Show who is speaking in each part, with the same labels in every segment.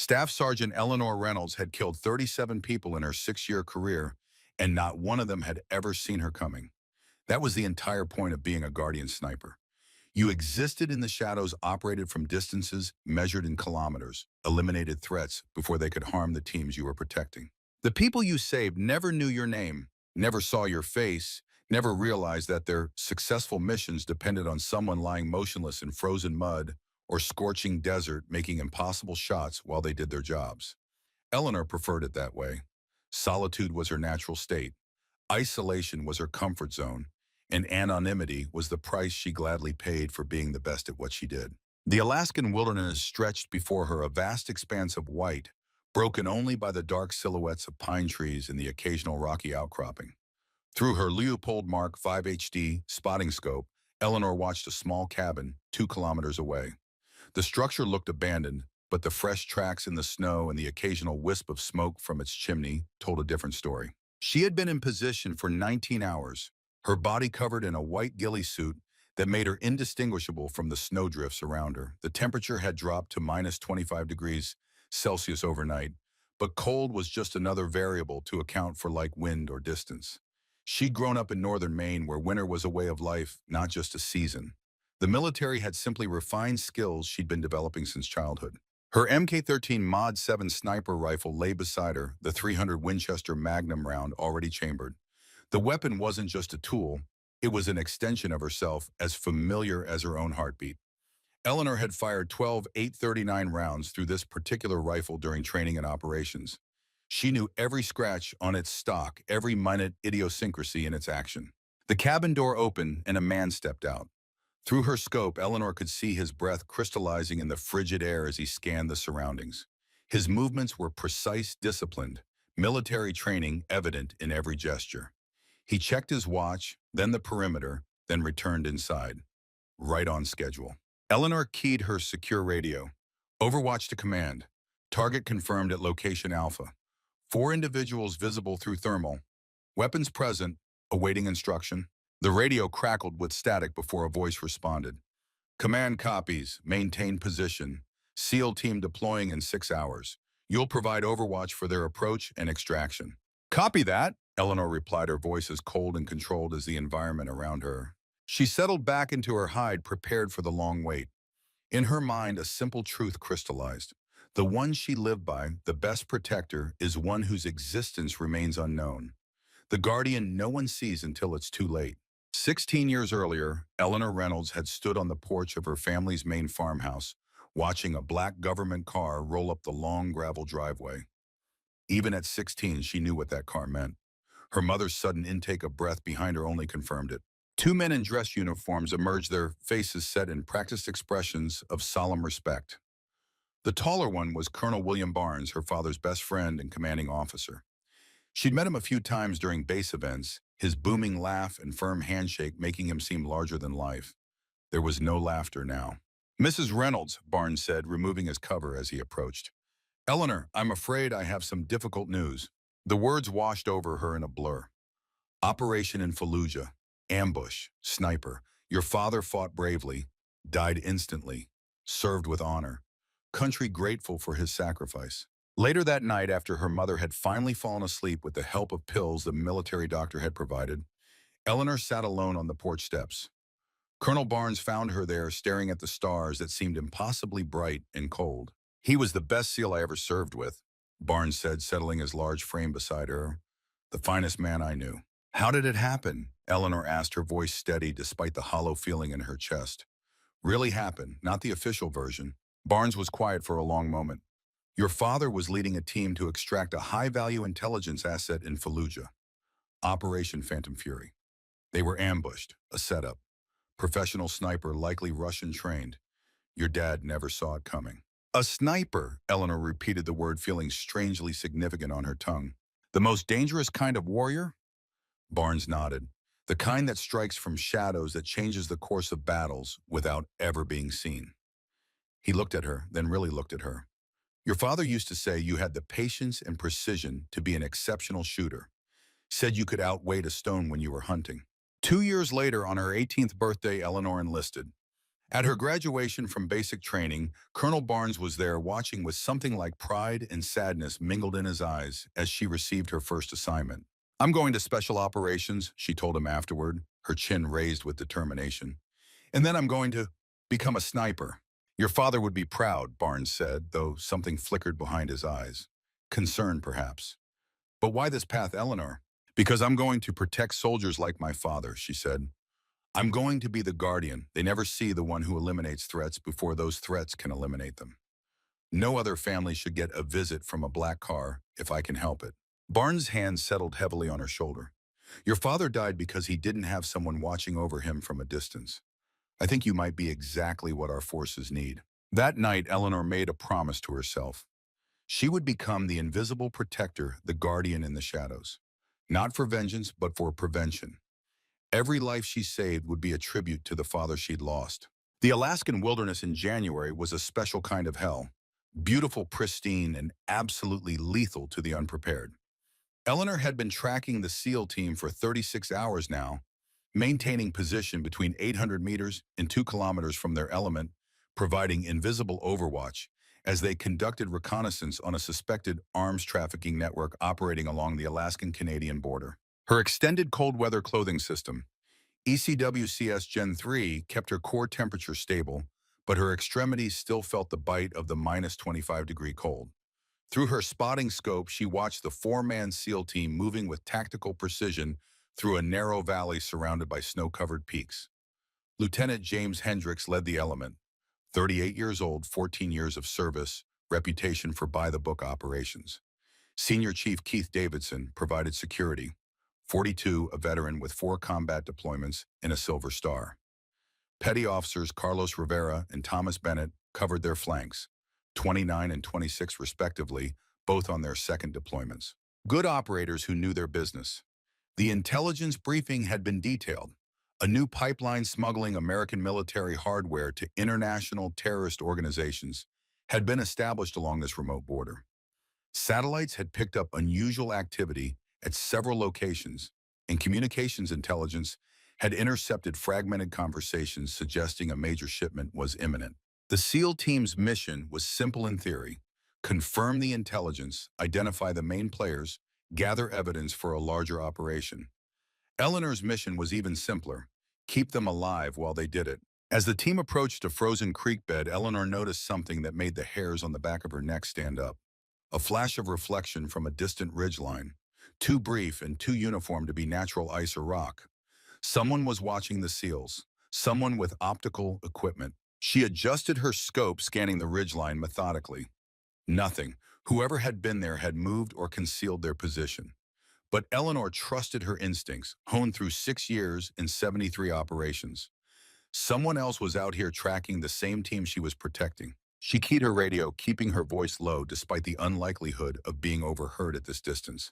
Speaker 1: Staff Sergeant Eleanor Reynolds had killed 37 people in her 6-year career, and not one of them had ever seen her coming. That was the entire point of being a Guardian sniper. You existed in the shadows, operated from distances measured in kilometers, eliminated threats before they could harm the teams you were protecting. The people you saved never knew your name, never saw your face, never realized that their successful missions depended on someone lying motionless in frozen mud or scorching desert making impossible shots while they did their jobs. Eleanor preferred it that way. Solitude was her natural state. Isolation was her comfort zone, and anonymity was the price she gladly paid for being the best at what she did. The Alaskan wilderness stretched before her, a vast expanse of white, broken only by the dark silhouettes of pine trees and the occasional rocky outcropping. Through her Leupold Mark 5 HD spotting scope, Eleanor watched a small cabin 2 kilometers away. The structure looked abandoned, but the fresh tracks in the snow and the occasional wisp of smoke from its chimney told a different story. She had been in position for 19 hours, her body covered in a white ghillie suit that made her indistinguishable from the snowdrifts around her. The temperature had dropped to minus 25 degrees Celsius overnight, but cold was just another variable to account for, like wind or distance. She'd grown up in northern Maine, where winter was a way of life, not just a season. The military had simply refined skills she'd been developing since childhood. Her Mk-13 Mod 7 sniper rifle lay beside her, the .300 Winchester Magnum round already chambered. The weapon wasn't just a tool, it was an extension of herself, as familiar as her own heartbeat. Eleanor had fired 12 .839 rounds through this particular rifle during training and operations. She knew every scratch on its stock, every minute idiosyncrasy in its action. The cabin door opened and a man stepped out. Through her scope, Eleanor could see his breath crystallizing in the frigid air as he scanned the surroundings. His movements were precise, disciplined, military training evident in every gesture. He checked his watch, then the perimeter, then returned inside. Right on schedule. Eleanor keyed her secure radio. Overwatch to command. Target confirmed at location Alpha. 4 individuals visible through thermal. Weapons present, awaiting instruction. The radio crackled with static before a voice responded. Command copies, maintain position. SEAL team deploying in 6 hours. You'll provide overwatch for their approach and extraction. Copy that, Eleanor replied, her voice as cold and controlled as the environment around her. She settled back into her hide, prepared for the long wait. In her mind, a simple truth crystallized. The one she lived by, the best protector, is one whose existence remains unknown. The guardian no one sees until it's too late. 16 years earlier, Eleanor Reynolds had stood on the porch of her family's main farmhouse, watching a black government car roll up the long gravel driveway. Even at 16, she knew what that car meant. Her mother's sudden intake of breath behind her only confirmed it. 2 men in dress uniforms emerged, their faces set in practiced expressions of solemn respect. The taller one was Colonel William Barnes, her father's best friend and commanding officer. She'd met him a few times during base events, his booming laugh and firm handshake making him seem larger than life. There was no laughter now. Mrs. Reynolds, Barnes said, removing his cover as he approached. Eleanor, I'm afraid I have some difficult news. The words washed over her in a blur. Operation in Fallujah. Ambush. Sniper. Your father fought bravely, died instantly, served with honor. Country grateful for his sacrifice. Later that night, after her mother had finally fallen asleep with the help of pills the military doctor had provided, Eleanor sat alone on the porch steps. Colonel Barnes found her there, staring at the stars that seemed impossibly bright and cold. He was the best SEAL I ever served with, Barnes said, settling his large frame beside her. The finest man I knew. How did it happen? Eleanor asked, her voice steady despite the hollow feeling in her chest. Really happened, not the official version. Barnes was quiet for a long moment. Your father was leading a team to extract a high-value intelligence asset in Fallujah. Operation Phantom Fury. They were ambushed, a setup. Professional sniper, likely Russian-trained. Your dad never saw it coming. A sniper, Eleanor repeated the word, feeling strangely significant on her tongue. The most dangerous kind of warrior? Barnes nodded. The kind that strikes from shadows, that changes the course of battles without ever being seen. He looked at her, then really looked at her. Your father used to say you had the patience and precision to be an exceptional shooter. Said you could outweight a stone when you were hunting. 2 years later, on her 18th birthday, Eleanor enlisted. At her graduation from basic training, Colonel Barnes was there watching with something like pride and sadness mingled in his eyes as she received her first assignment. "I'm going to special operations," she told him afterward, her chin raised with determination. "And then I'm going to become a sniper." "Your father would be proud," Barnes said, though something flickered behind his eyes. Concern, perhaps. "But why this path, Eleanor?" "Because I'm going to protect soldiers like my father," she said. "I'm going to be the guardian. They never see the one who eliminates threats before those threats can eliminate them. No other family should get a visit from a black car if I can help it." Barnes' hand settled heavily on her shoulder. "Your father died because he didn't have someone watching over him from a distance. I think you might be exactly what our forces need." That night, Eleanor made a promise to herself. She would become the invisible protector, the guardian in the shadows. Not for vengeance, but for prevention. Every life she saved would be a tribute to the father she'd lost. The Alaskan wilderness in January was a special kind of hell. Beautiful, pristine, and absolutely lethal to the unprepared. Eleanor had been tracking the SEAL team for 36 hours now, maintaining position between 800 meters and 2 kilometers from their element, providing invisible overwatch as they conducted reconnaissance on a suspected arms trafficking network operating along the Alaskan-Canadian border. Her extended cold weather clothing system, ECWCS Gen 3, kept her core temperature stable, but her extremities still felt the bite of the minus 25-degree cold. Through her spotting scope, she watched the four-man SEAL team moving with tactical precision through a narrow valley surrounded by snow-covered peaks. Lieutenant James Hendricks led the element, 38 years old, 14 years of service, reputation for by-the-book operations. Senior Chief Keith Davidson provided security, 42, a veteran with 4 combat deployments and a Silver Star. Petty officers Carlos Rivera and Thomas Bennett covered their flanks, 29 and 26 respectively, both on their second deployments. Good operators who knew their business. The intelligence briefing had been detailed. A new pipeline smuggling American military hardware to international terrorist organizations had been established along this remote border. Satellites had picked up unusual activity at several locations, and communications intelligence had intercepted fragmented conversations suggesting a major shipment was imminent. The SEAL team's mission was simple in theory: confirm the intelligence, identify the main players, gather evidence for a larger operation. Eleanor's mission was even simpler: keep them alive while they did it. As the team approached a frozen creek bed, Eleanor noticed something that made the hairs on the back of her neck stand up. A flash of reflection from a distant ridgeline, too brief and too uniform to be natural ice or rock. Someone was watching the SEALs, someone with optical equipment. She adjusted her scope, scanning the ridgeline methodically. Nothing. Whoever had been there had moved or concealed their position. But Eleanor trusted her instincts, honed through 6 years and 73 operations. Someone else was out here tracking the same team she was protecting. She keyed her radio, keeping her voice low despite the unlikelihood of being overheard at this distance.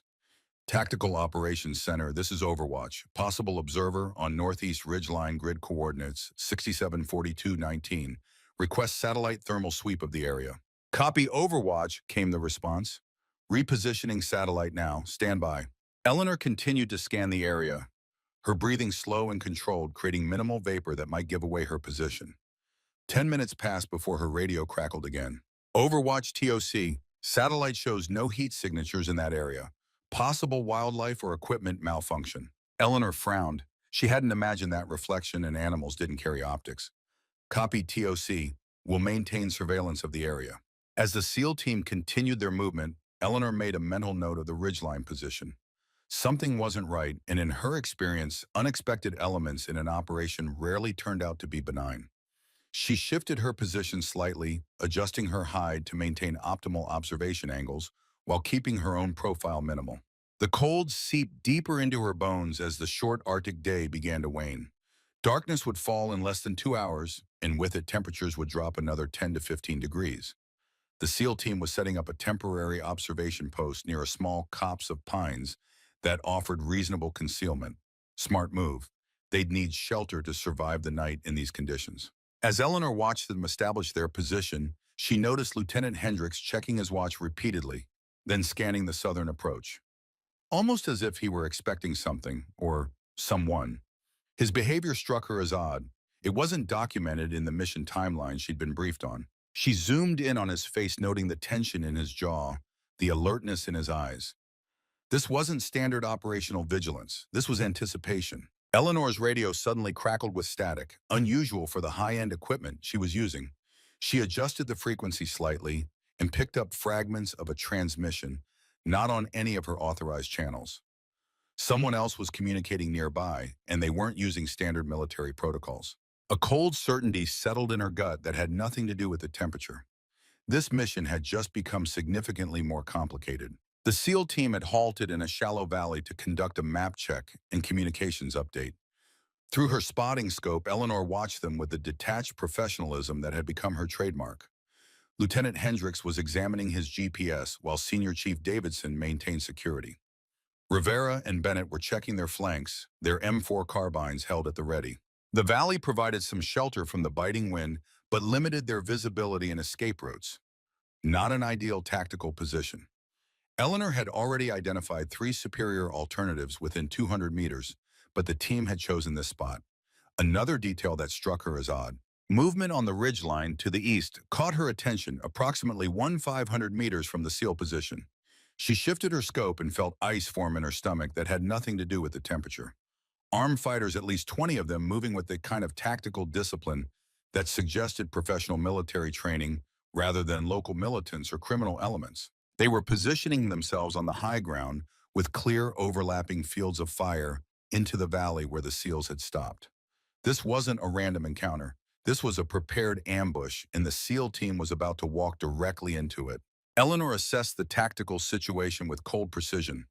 Speaker 1: "Tactical Operations Center, this is Overwatch. Possible observer on Northeast Ridgeline grid coordinates 674219. Request satellite thermal sweep of the area." "Copy Overwatch," came the response. "Repositioning satellite now. Stand by." Eleanor continued to scan the area, her breathing slow and controlled, creating minimal vapor that might give away her position. 10 minutes passed before her radio crackled again. "Overwatch TOC. Satellite shows no heat signatures in that area. Possible wildlife or equipment malfunction." Eleanor frowned. She hadn't imagined that reflection and animals didn't carry optics. "Copy TOC. Will maintain surveillance of the area." As the SEAL team continued their movement, Eleanor made a mental note of the ridgeline position. Something wasn't right, and in her experience, unexpected elements in an operation rarely turned out to be benign. She shifted her position slightly, adjusting her hide to maintain optimal observation angles while keeping her own profile minimal. The cold seeped deeper into her bones as the short Arctic day began to wane. Darkness would fall in less than 2 hours, and with it temperatures would drop another 10 to 15 degrees. The SEAL team was setting up a temporary observation post near a small copse of pines that offered reasonable concealment. Smart move. They'd need shelter to survive the night in these conditions. As Eleanor watched them establish their position, she noticed Lieutenant Hendricks checking his watch repeatedly, then scanning the southern approach. Almost as if he were expecting something, or someone. His behavior struck her as odd. It wasn't documented in the mission timeline she'd been briefed on. She zoomed in on his face, noting the tension in his jaw, the alertness in his eyes. This wasn't standard operational vigilance. This was anticipation. Eleanor's radio suddenly crackled with static, unusual for the high-end equipment she was using. She adjusted the frequency slightly and picked up fragments of a transmission, not on any of her authorized channels. Someone else was communicating nearby, and they weren't using standard military protocols. A cold certainty settled in her gut that had nothing to do with the temperature. This mission had just become significantly more complicated. The SEAL team had halted in a shallow valley to conduct a map check and communications update. Through her spotting scope, Eleanor watched them with the detached professionalism that had become her trademark. Lieutenant Hendricks was examining his GPS while Senior Chief Davidson maintained security. Rivera and Bennett were checking their flanks, their M4 carbines held at the ready. The valley provided some shelter from the biting wind, but limited their visibility and escape routes. Not an ideal tactical position. Eleanor had already identified 3 superior alternatives within 200 meters, but the team had chosen this spot. Another detail that struck her as odd. Movement on the ridgeline to the east caught her attention approximately 500 meters from the SEAL position. She shifted her scope and felt ice form in her stomach that had nothing to do with the temperature. Armed fighters, at least 20 of them, moving with the kind of tactical discipline that suggested professional military training rather than local militants or criminal elements. They were positioning themselves on the high ground with clear overlapping fields of fire into the valley where the SEALs had stopped. This wasn't a random encounter. This was a prepared ambush, and the SEAL team was about to walk directly into it. Eleanor assessed the tactical situation with cold precision.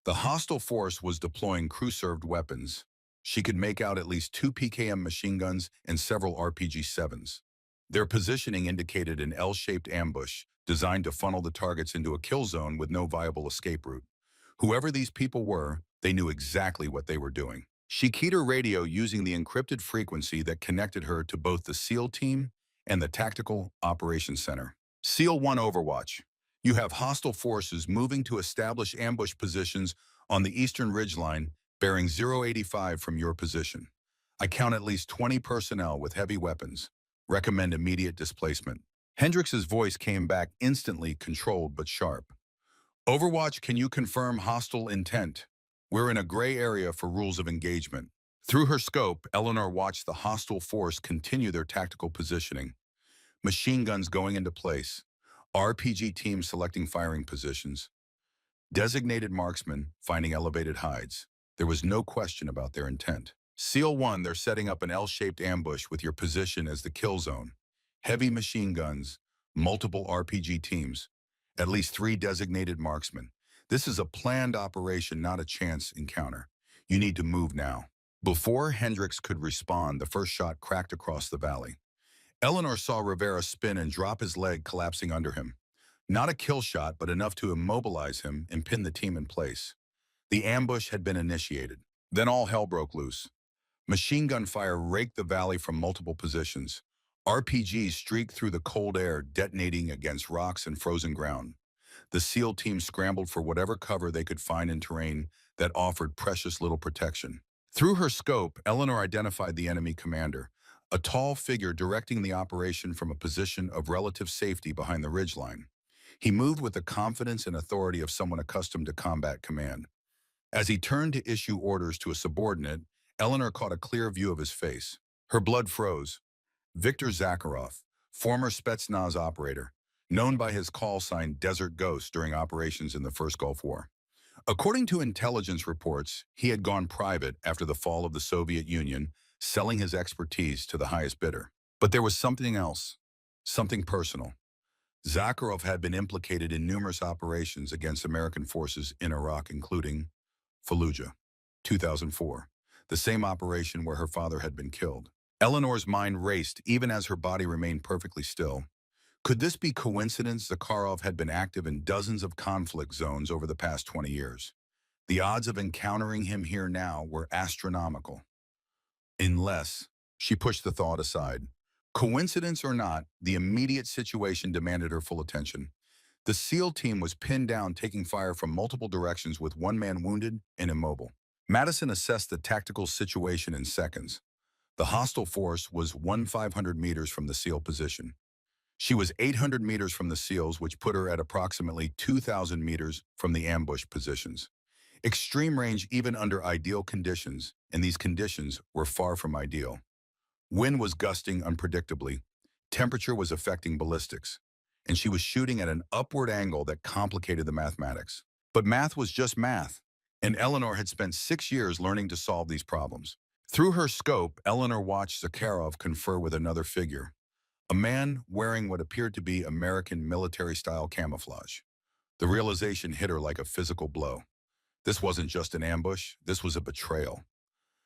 Speaker 1: The hostile force was deploying crew-served weapons. She could make out at least 2 PKM machine guns and several RPG-7s. Their positioning indicated an L-shaped ambush designed to funnel the targets into a kill zone with no viable escape route. Whoever these people were, they knew exactly what they were doing. She keyed her radio using the encrypted frequency that connected her to both the SEAL team and the Tactical Operations Center. SEAL 1 Overwatch. You have hostile forces moving to establish ambush positions on the eastern ridgeline, bearing 085 from your position. I count at least 20 personnel with heavy weapons. Recommend immediate displacement. Hendrix's voice came back instantly, controlled but sharp. Overwatch, can you confirm hostile intent? We're in a gray area for rules of engagement. Through her scope, Eleanor watched the hostile force continue their tactical positioning. Machine guns going into place. RPG teams selecting firing positions. Designated marksmen finding elevated hides. There was no question about their intent. SEAL 1, they're setting up an L-shaped ambush with your position as the kill zone. Heavy machine guns, multiple RPG teams, at least 3 designated marksmen. This is a planned operation, not a chance encounter. You need to move now. Before Hendricks could respond, the first shot cracked across the valley. Eleanor saw Rivera spin and drop his leg, collapsing under him. Not a kill shot, but enough to immobilize him and pin the team in place. The ambush had been initiated. Then all hell broke loose. Machine gun fire raked the valley from multiple positions. RPGs streaked through the cold air, detonating against rocks and frozen ground. The SEAL team scrambled for whatever cover they could find in terrain that offered precious little protection. Through her scope, Eleanor identified the enemy commander, a tall figure directing the operation from a position of relative safety behind the ridgeline. He moved with the confidence and authority of someone accustomed to combat command. As he turned to issue orders to a subordinate, Eleanor caught a clear view of his face. Her blood froze. Viktor Zakharov, former Spetsnaz operator, known by his call sign Desert Ghost during operations in the First Gulf War. According to intelligence reports, he had gone private after the fall of the Soviet Union, selling his expertise to the highest bidder. But there was something else, something personal. Zakharov had been implicated in numerous operations against American forces in Iraq, including Fallujah, 2004, the same operation where her father had been killed. Eleanor's mind raced even as her body remained perfectly still. Could this be coincidence? Zakharov had been active in dozens of conflict zones over the past 20 years. The odds of encountering him here now were astronomical. Unless, she pushed the thought aside. Coincidence or not, the immediate situation demanded her full attention. The SEAL team was pinned down, taking fire from multiple directions with one man wounded and immobile. Madison assessed the tactical situation in seconds. The hostile force was 1,500 meters from the SEAL position. She was 800 meters from the SEALs, which put her at approximately 2,000 meters from the ambush positions. Extreme range even under ideal conditions, and these conditions were far from ideal. Wind was gusting unpredictably, temperature was affecting ballistics, and she was shooting at an upward angle that complicated the mathematics. But math was just math, and Eleanor had spent 6 years learning to solve these problems. Through her scope, Eleanor watched Zakharov confer with another figure, a man wearing what appeared to be American military-style camouflage. The realization hit her like a physical blow. This wasn't just an ambush, this was a betrayal.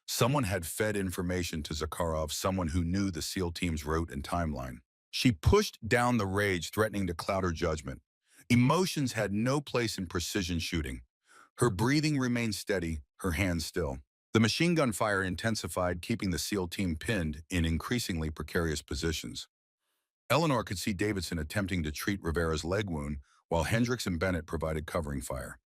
Speaker 1: Someone had fed information to Zakharov, someone who knew the SEAL team's route and timeline. She pushed down the rage, threatening to cloud her judgment. Emotions had no place in precision shooting. Her breathing remained steady, her hands still. The machine gun fire intensified, keeping the SEAL team pinned in increasingly precarious positions. Eleanor could see Davidson attempting to treat Rivera's leg wound, while Hendricks and Bennett provided covering fire.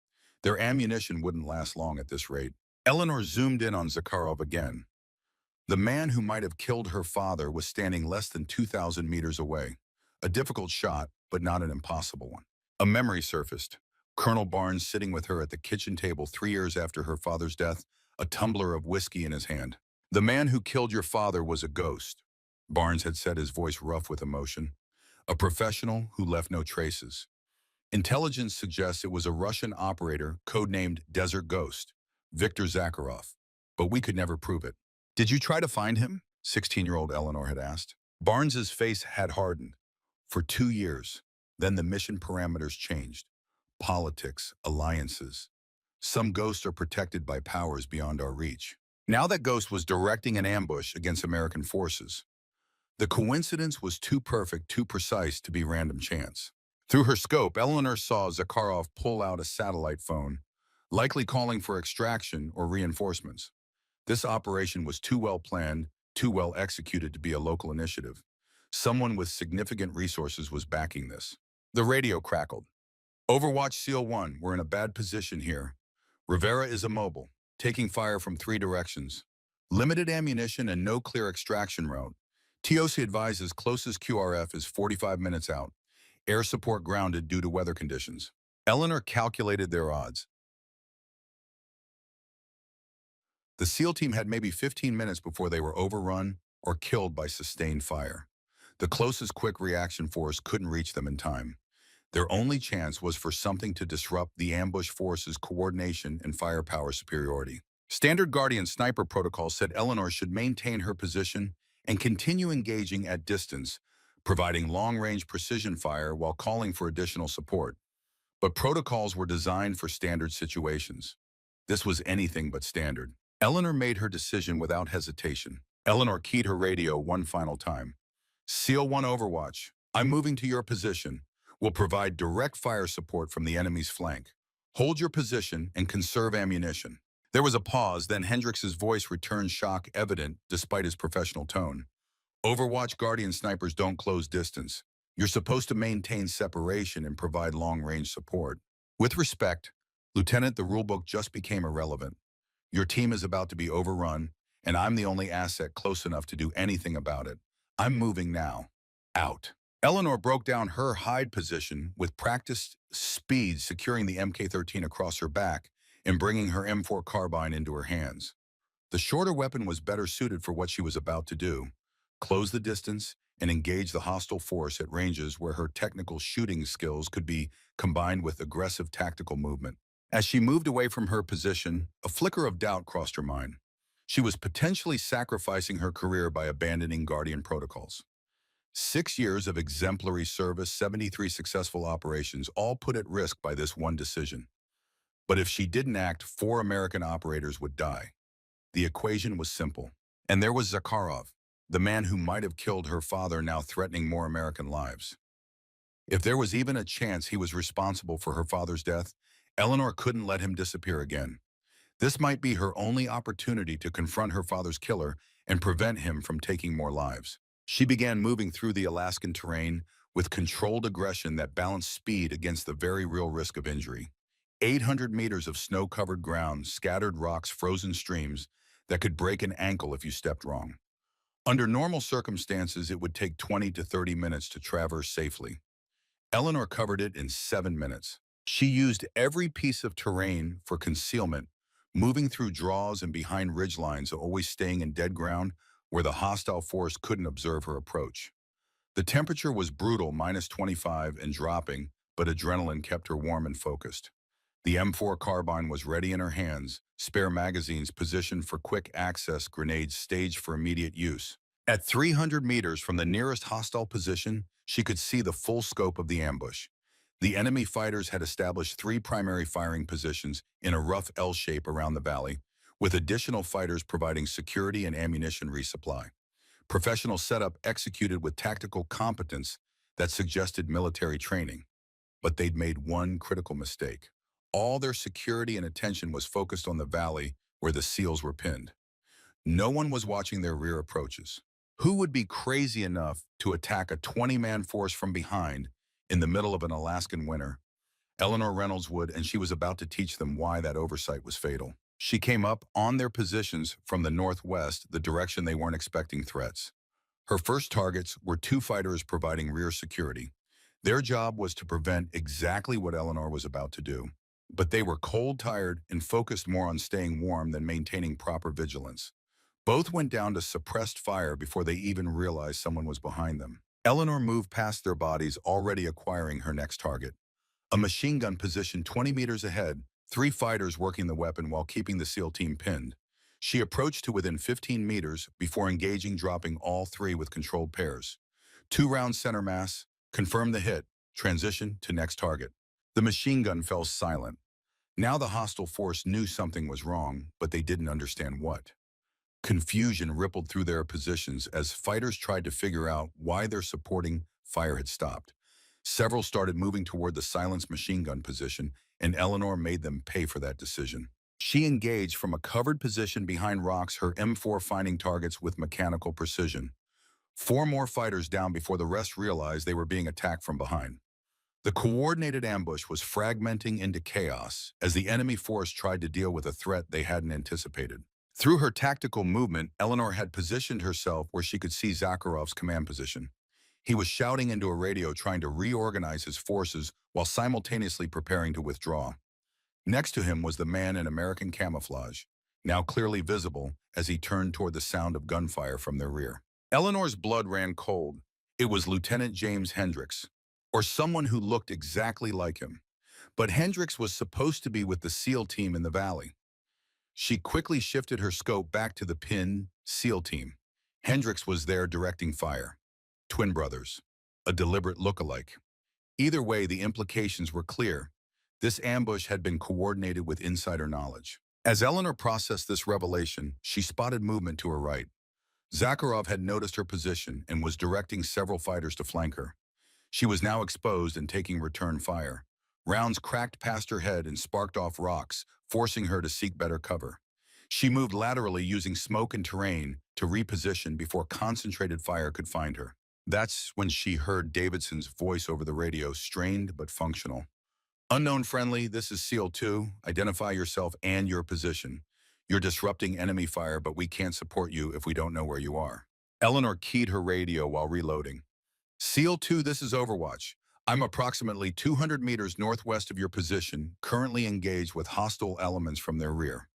Speaker 1: Their ammunition wouldn't last long at this rate. Eleanor zoomed in on Zakharov again. The man who might have killed her father was standing less than 2,000 meters away. A difficult shot, but not an impossible one. A memory surfaced. Colonel Barnes sitting with her at the kitchen table 3 years after her father's death, a tumbler of whiskey in his hand. "The man who killed your father was a ghost," Barnes had said, his voice rough with emotion. "A professional who left no traces. Intelligence suggests it was a Russian operator codenamed Desert Ghost, Viktor Zakharov, but we could never prove it." "Did you try to find him?" 16-year-old Eleanor had asked. Barnes's face had hardened. "For 2 years. Then the mission parameters changed. Politics, alliances. Some ghosts are protected by powers beyond our reach." Now that ghost was directing an ambush against American forces. The coincidence was too perfect, too precise to be random chance. Through her scope, Eleanor saw Zakharov pull out a satellite phone, likely calling for extraction or reinforcements. This operation was too well planned, too well executed to be a local initiative. Someone with significant resources was backing this. The radio crackled. "Overwatch SEAL 1, we're in a bad position here. Rivera is immobile, taking fire from 3 directions. Limited ammunition and no clear extraction route. TOC advises closest QRF is 45 minutes out. Air support grounded due to weather conditions." Eleanor calculated their odds. The SEAL team had maybe 15 minutes before they were overrun or killed by sustained fire. The closest quick reaction force couldn't reach them in time. Their only chance was for something to disrupt the ambush force's coordination and firepower superiority. Standard Guardian sniper protocol said Eleanor should maintain her position and continue engaging at distance, providing long-range precision fire while calling for additional support. But protocols were designed for standard situations. This was anything but standard. Eleanor made her decision without hesitation. Eleanor keyed her radio one final time. "SEAL 1 Overwatch, I'm moving to your position. Will provide direct fire support from the enemy's flank. Hold your position and conserve ammunition." There was a pause, then Hendricks' voice returned, shock evident despite his professional tone. "Overwatch Guardian snipers don't close distance. You're supposed to maintain separation and provide long-range support. With respect, Lieutenant, the rulebook just became irrelevant. Your team is about to be overrun, and I'm the only asset close enough to do anything about it. I'm moving now. Out." Eleanor broke down her hide position with practiced speed, securing the MK-13 across her back and bringing her M4 carbine into her hands. The shorter weapon was better suited for what she was about to do: close the distance and engage the hostile force at ranges where her technical shooting skills could be combined with aggressive tactical movement. As she moved away from her position, a flicker of doubt crossed her mind. She was potentially sacrificing her career by abandoning Guardian protocols. 6 years of exemplary service, 73 successful operations, all put at risk by this one decision. But if she didn't act, 4 American operators would die. The equation was simple. And there was Zakharov, the man who might have killed her father, now threatening more American lives. If there was even a chance he was responsible for her father's death, Eleanor couldn't let him disappear again. This might be her only opportunity to confront her father's killer and prevent him from taking more lives. She began moving through the Alaskan terrain with controlled aggression that balanced speed against the very real risk of injury. 800 meters of snow-covered ground, scattered rocks, frozen streams that could break an ankle if you stepped wrong. Under normal circumstances, it would take 20 to 30 minutes to traverse safely. Eleanor covered it in 7 minutes. She used every piece of terrain for concealment, moving through draws and behind ridgelines, always staying in dead ground where the hostile force couldn't observe her approach. The temperature was brutal, -25 and dropping, but adrenaline kept her warm and focused. The M4 carbine was ready in her hands, spare magazines positioned for quick access, grenades staged for immediate use. At 300 meters from the nearest hostile position, she could see the full scope of the ambush. The enemy fighters had established three primary firing positions in a rough L shape around the valley, with additional fighters providing security and ammunition resupply. Professional setup executed with tactical competence that suggested military training. But they'd made one critical mistake. All their security and attention was focused on the valley where the SEALs were pinned. No one was watching their rear approaches. Who would be crazy enough to attack a 20-man force from behind in the middle of an Alaskan winter? Eleanor Reynolds would, and she was about to teach them why that oversight was fatal. She came up on their positions from the northwest, the direction they weren't expecting threats. Her first targets were two fighters providing rear security. Their job was to prevent exactly what Eleanor was about to do. But they were cold, tired, and focused more on staying warm than maintaining proper vigilance. Both went down to suppressed fire before they even realized someone was behind them. Eleanor moved past their bodies, already acquiring her next target. A machine gun positioned 20 meters ahead, three fighters working the weapon while keeping the SEAL team pinned. She approached to within 15 meters before engaging, dropping all three with controlled pairs. 2 round center mass, confirmed the hit, transition to next target. The machine gun fell silent. Now the hostile force knew something was wrong, but they didn't understand what. Confusion rippled through their positions as fighters tried to figure out why their supporting fire had stopped. Several started moving toward the silenced machine gun position, and Eleanor made them pay for that decision. She engaged from a covered position behind rocks, her M4 finding targets with mechanical precision. 4 more fighters down before the rest realized they were being attacked from behind. The coordinated ambush was fragmenting into chaos as the enemy force tried to deal with a threat they hadn't anticipated. Through her tactical movement, Eleanor had positioned herself where she could see Zakharov's command position. He was shouting into a radio, trying to reorganize his forces while simultaneously preparing to withdraw. Next to him was the man in American camouflage, now clearly visible as he turned toward the sound of gunfire from their rear. Eleanor's blood ran cold. It was Lieutenant James Hendricks, or someone who looked exactly like him. But Hendricks was supposed to be with the SEAL team in the valley. She quickly shifted her scope back to the pinned SEAL team. Hendricks was there directing fire. Twin brothers. A deliberate look-alike. Either way, the implications were clear. This ambush had been coordinated with insider knowledge. As Eleanor processed this revelation, she spotted movement to her right. Zakharov had noticed her position and was directing several fighters to flank her. She was now exposed and taking return fire. Rounds cracked past her head and sparked off rocks, forcing her to seek better cover. She moved laterally using smoke and terrain to reposition before concentrated fire could find her. That's when she heard Davidson's voice over the radio, strained but functional. "Unknown friendly, this is SEAL 2. Identify yourself and your position. You're disrupting enemy fire, but we can't support you if we don't know where you are." Eleanor keyed her radio while reloading. "SEAL 2, this is Overwatch. I'm approximately 200 meters northwest of your position, currently engaged with hostile elements from their rear.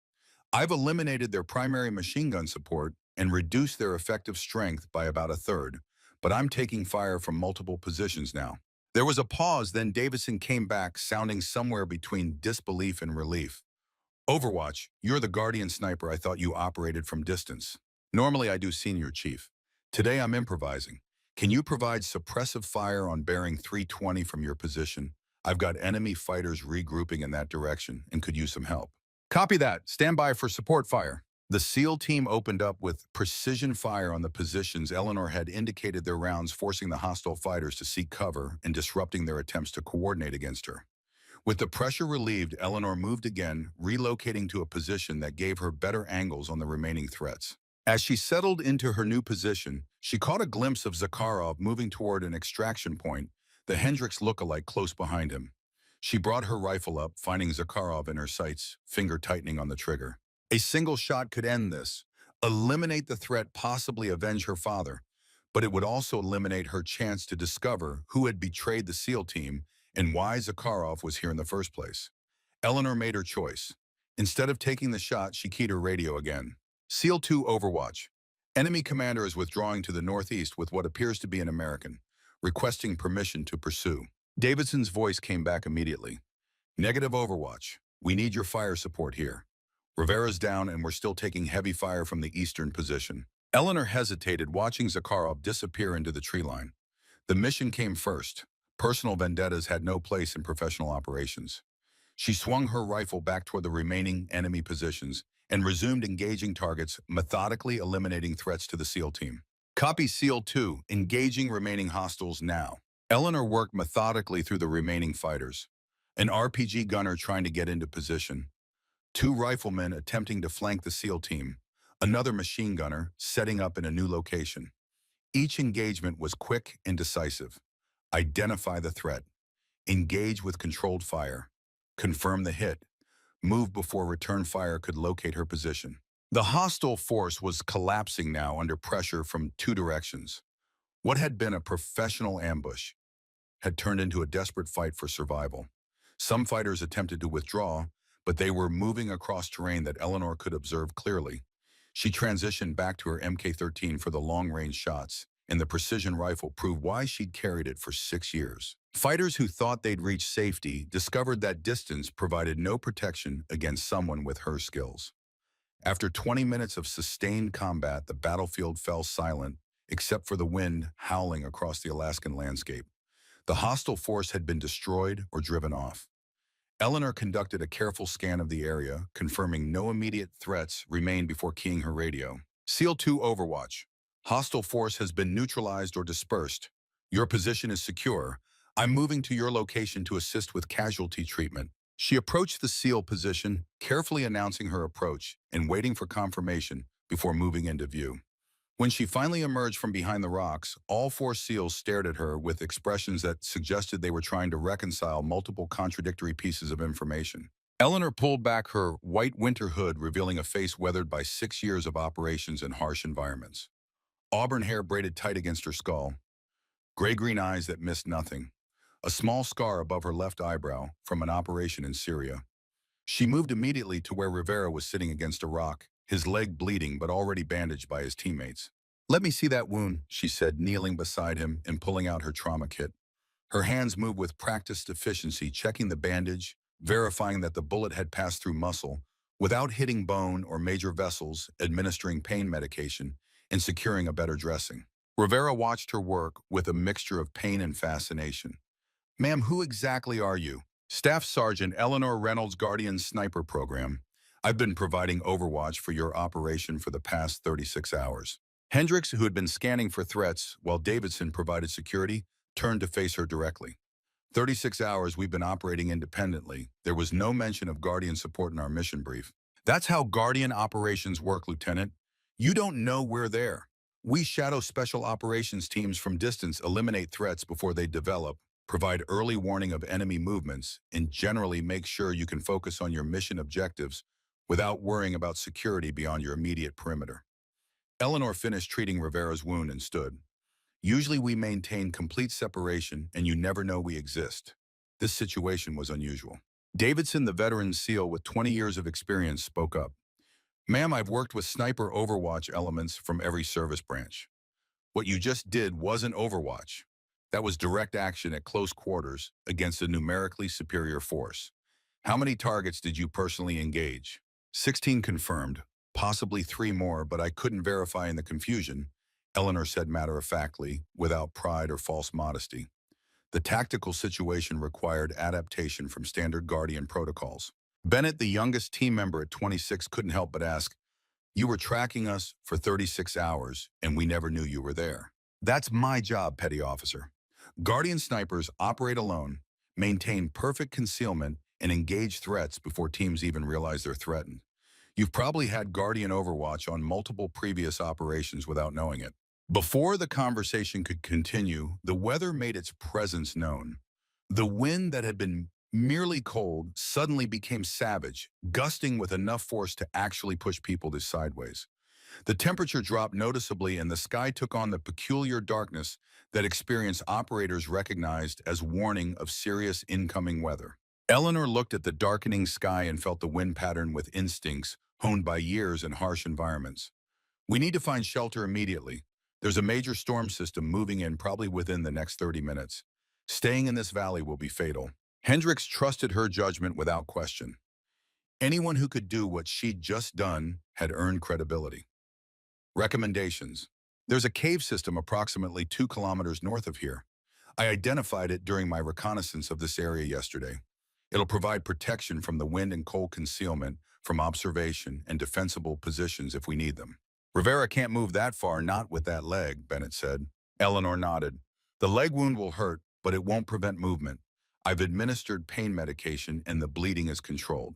Speaker 1: I've eliminated their primary machine gun support and reduced their effective strength by about a third, but I'm taking fire from multiple positions now." There was a pause, then Davidson came back, sounding somewhere between disbelief and relief. "Overwatch, you're the Guardian sniper I thought you operated from distance. Normally I do senior chief. Today I'm improvising. Can you provide suppressive fire on bearing 320 from your position? I've got enemy fighters regrouping in that direction and could use some help." "Copy that. Stand by for support fire." The SEAL team opened up with precision fire on the positions Eleanor had indicated, their rounds forcing the hostile fighters to seek cover and disrupting their attempts to coordinate against her. With the pressure relieved, Eleanor moved again, relocating to a position that gave her better angles on the remaining threats. As she settled into her new position, she caught a glimpse of Zakharov moving toward an extraction point, the Hendricks look-alike close behind him. She brought her rifle up, finding Zakharov in her sights, finger tightening on the trigger. A single shot could end this. eliminate the threat, possibly avenge her father, but it would also eliminate her chance to discover who had betrayed the SEAL team and why Zakharov was here in the first place. Eleanor made her choice. Instead of taking the shot, she keyed her radio again. SEAL 2 Overwatch. Enemy commander is withdrawing to the northeast with what appears to be an American, requesting permission to pursue. Davidson's voice came back immediately. Negative Overwatch. We need your fire support here. Rivera's down and we're still taking heavy fire from the eastern position. Eleanor hesitated, watching Zakharov disappear into the tree line. The mission came first. Personal vendettas had no place in professional operations. She swung her rifle back toward the remaining enemy positions and resumed engaging targets, methodically eliminating threats to the SEAL team. Copy SEAL 2, engaging remaining hostiles now. Eleanor worked methodically through the remaining fighters. An RPG gunner trying to get into position. 2 riflemen attempting to flank the SEAL team. Another machine gunner setting up in a new location. Each engagement was quick and decisive. Identify the threat. Engage with controlled fire. Confirm the hit. Move before return fire could locate her position. The hostile force was collapsing now under pressure from 2 directions. What had been a professional ambush had turned into a desperate fight for survival. Some fighters attempted to withdraw, but they were moving across terrain that Eleanor could observe clearly. She transitioned back to her MK-13 for the long-range shots, and the precision rifle proved why she'd carried it for 6 years. Fighters who thought they'd reach safety discovered that distance provided no protection against someone with her skills. After 20 minutes of sustained combat, the battlefield fell silent, except for the wind howling across the Alaskan landscape. The hostile force had been destroyed or driven off. Eleanor conducted a careful scan of the area, confirming no immediate threats remained before keying her radio. SEAL 2 Overwatch. Hostile force has been neutralized or dispersed. Your position is secure. I'm moving to your location to assist with casualty treatment. She approached the SEAL position, carefully announcing her approach and waiting for confirmation before moving into view. When she finally emerged from behind the rocks, all 4 SEALs stared at her with expressions that suggested they were trying to reconcile multiple contradictory pieces of information. Eleanor pulled back her white winter hood, revealing a face weathered by 6 years of operations in harsh environments. Auburn hair braided tight against her skull, gray-green eyes that missed nothing, a small scar above her left eyebrow from an operation in Syria. She moved immediately to where Rivera was sitting against a rock, his leg bleeding but already bandaged by his teammates. "Let me see that wound," she said, kneeling beside him and pulling out her trauma kit. Her hands moved with practiced efficiency, checking the bandage, verifying that the bullet had passed through muscle, without hitting bone or major vessels, administering pain medication, and securing a better dressing. Rivera watched her work with a mixture of pain and fascination. "Ma'am, who exactly are you?" "Staff Sergeant Eleanor Reynolds, Guardian Sniper Program. I've been providing Overwatch for your operation for the past 36 hours. Hendricks, who had been scanning for threats while Davidson provided security, turned to face her directly. 36 hours we've been operating independently. There was no mention of Guardian support in our mission brief. That's how Guardian operations work, Lieutenant. You don't know we're there. We shadow special operations teams from distance, eliminate threats before they develop, provide early warning of enemy movements, and generally make sure you can focus on your mission objectives without worrying about security beyond your immediate perimeter." Eleanor finished treating Rivera's wound and stood. "Usually we maintain complete separation and you never know we exist. This situation was unusual." Davidson, the veteran SEAL with 20 years of experience, spoke up. "Ma'am, I've worked with sniper Overwatch elements from every service branch. What you just did wasn't Overwatch. That was direct action at close quarters against a numerically superior force. How many targets did you personally engage?" 16 confirmed, possibly 3 more, but I couldn't verify in the confusion, Eleanor said matter-of-factly, without pride or false modesty. The tactical situation required adaptation from standard Guardian protocols. Bennett, the youngest team member at 26, couldn't help but ask, "You were tracking us for 36 hours, and we never knew you were there." "That's my job, Petty Officer. Guardian snipers operate alone, maintain perfect concealment, and engage threats before teams even realize they're threatened. You've probably had Guardian Overwatch on multiple previous operations without knowing it." Before the conversation could continue, the weather made its presence known. The wind that had been merely cold suddenly became savage, gusting with enough force to actually push people to sideways. The temperature dropped noticeably and the sky took on the peculiar darkness that experienced operators recognized as warning of serious incoming weather. Eleanor looked at the darkening sky and felt the wind pattern with instincts honed by years in harsh environments. We need to find shelter immediately. There's a major storm system moving in probably within the next 30 minutes. Staying in this valley will be fatal. Hendricks trusted her judgment without question. Anyone who could do what she'd just done had earned credibility. Recommendations. There's a cave system approximately 2 kilometers north of here. I identified it during my reconnaissance of this area yesterday. It'll provide protection from the wind and cold concealment from observation and defensible positions if we need them. Rivera can't move that far, not with that leg, Bennett said. Eleanor nodded. The leg wound will hurt, but it won't prevent movement. I've administered pain medication and the bleeding is controlled.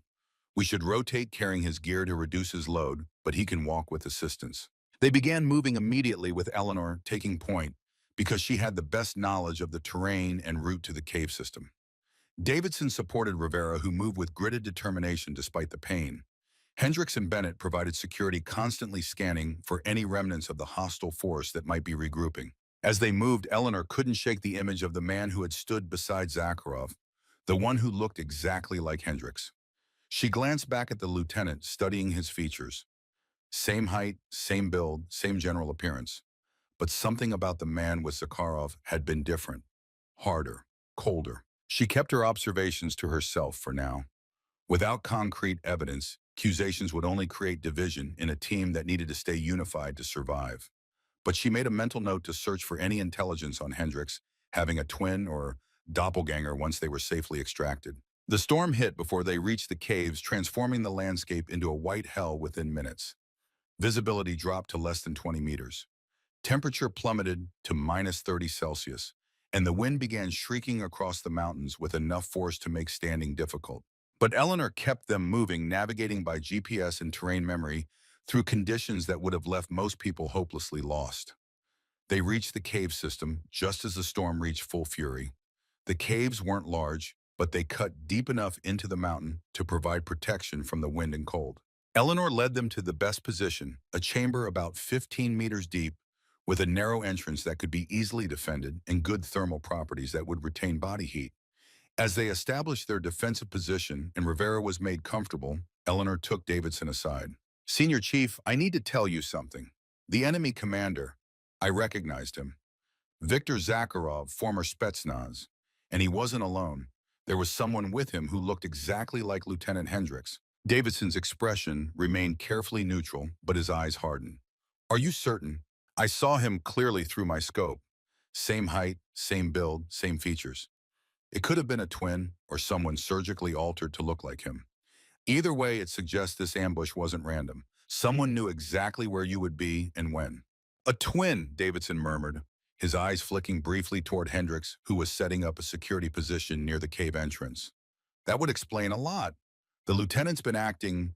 Speaker 1: We should rotate carrying his gear to reduce his load, but he can walk with assistance. They began moving immediately with Eleanor taking point because she had the best knowledge of the terrain and route to the cave system. Davidson supported Rivera, who moved with gritted determination despite the pain. Hendricks and Bennett provided security, constantly scanning for any remnants of the hostile force that might be regrouping. As they moved, Eleanor couldn't shake the image of the man who had stood beside Zakharov, the one who looked exactly like Hendricks. She glanced back at the lieutenant, studying his features. Same height, same build, same general appearance. But something about the man with Zakharov had been different, harder, colder. She kept her observations to herself for now. Without concrete evidence, accusations would only create division in a team that needed to stay unified to survive. But she made a mental note to search for any intelligence on Hendricks, having a twin or doppelganger once they were safely extracted. The storm hit before they reached the caves, transforming the landscape into a white hell within minutes. Visibility dropped to less than 20 meters. Temperature plummeted to minus 30 Celsius, and the wind began shrieking across the mountains with enough force to make standing difficult. But Eleanor kept them moving, navigating by GPS and terrain memory through conditions that would have left most people hopelessly lost. They reached the cave system just as the storm reached full fury. The caves weren't large, but they cut deep enough into the mountain to provide protection from the wind and cold. Eleanor led them to the best position, a chamber about 15 meters deep, with a narrow entrance that could be easily defended and good thermal properties that would retain body heat. As they established their defensive position and Rivera was made comfortable, Eleanor took Davidson aside. "Senior Chief, I need to tell you something. The enemy commander, I recognized him. Viktor Zakharov, former Spetsnaz. And he wasn't alone. There was someone with him who looked exactly like Lieutenant Hendricks." Davidson's expression remained carefully neutral, but his eyes hardened. "Are you certain? I saw him clearly through my scope. Same height, same build, same features. It could have been a twin or someone surgically altered to look like him. Either way, it suggests this ambush wasn't random. Someone knew exactly where you would be and when." "A twin," Davidson murmured, his eyes flicking briefly toward Hendricks, who was setting up a security position near the cave entrance. "That would explain a lot. The lieutenant's been acting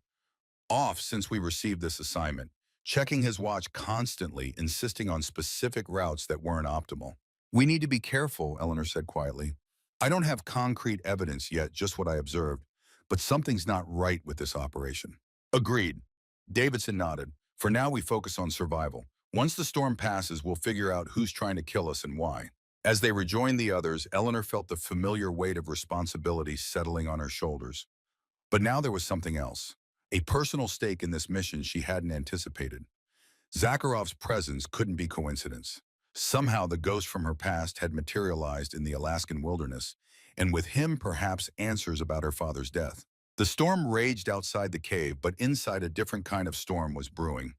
Speaker 1: off since we received this assignment, checking his watch constantly, insisting on specific routes that weren't optimal." "We need to be careful," Eleanor said quietly. "I don't have concrete evidence yet, just what I observed, but something's not right with this operation." "Agreed." Davidson nodded. "For now, we focus on survival. Once the storm passes, we'll figure out who's trying to kill us and why." As they rejoined the others, Eleanor felt the familiar weight of responsibility settling on her shoulders. But now there was something else. A personal stake in this mission she hadn't anticipated. Zakharov's presence couldn't be coincidence. Somehow the ghost from her past had materialized in the Alaskan wilderness, and with him perhaps answers about her father's death. The storm raged outside the cave, but inside a different kind of storm was brewing.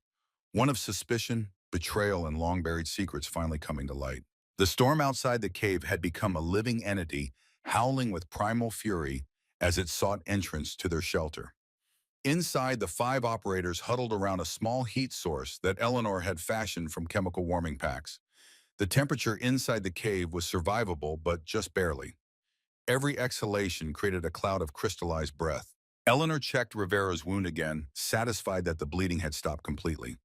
Speaker 1: One of suspicion, betrayal, and long-buried secrets finally coming to light. The storm outside the cave had become a living entity, howling with primal fury as it sought entrance to their shelter. Inside, the 5 operators huddled around a small heat source that Eleanor had fashioned from chemical warming packs. The temperature inside the cave was survivable, but just barely. Every exhalation created a cloud of crystallized breath. Eleanor checked Rivera's wound again, satisfied that the bleeding had stopped completely.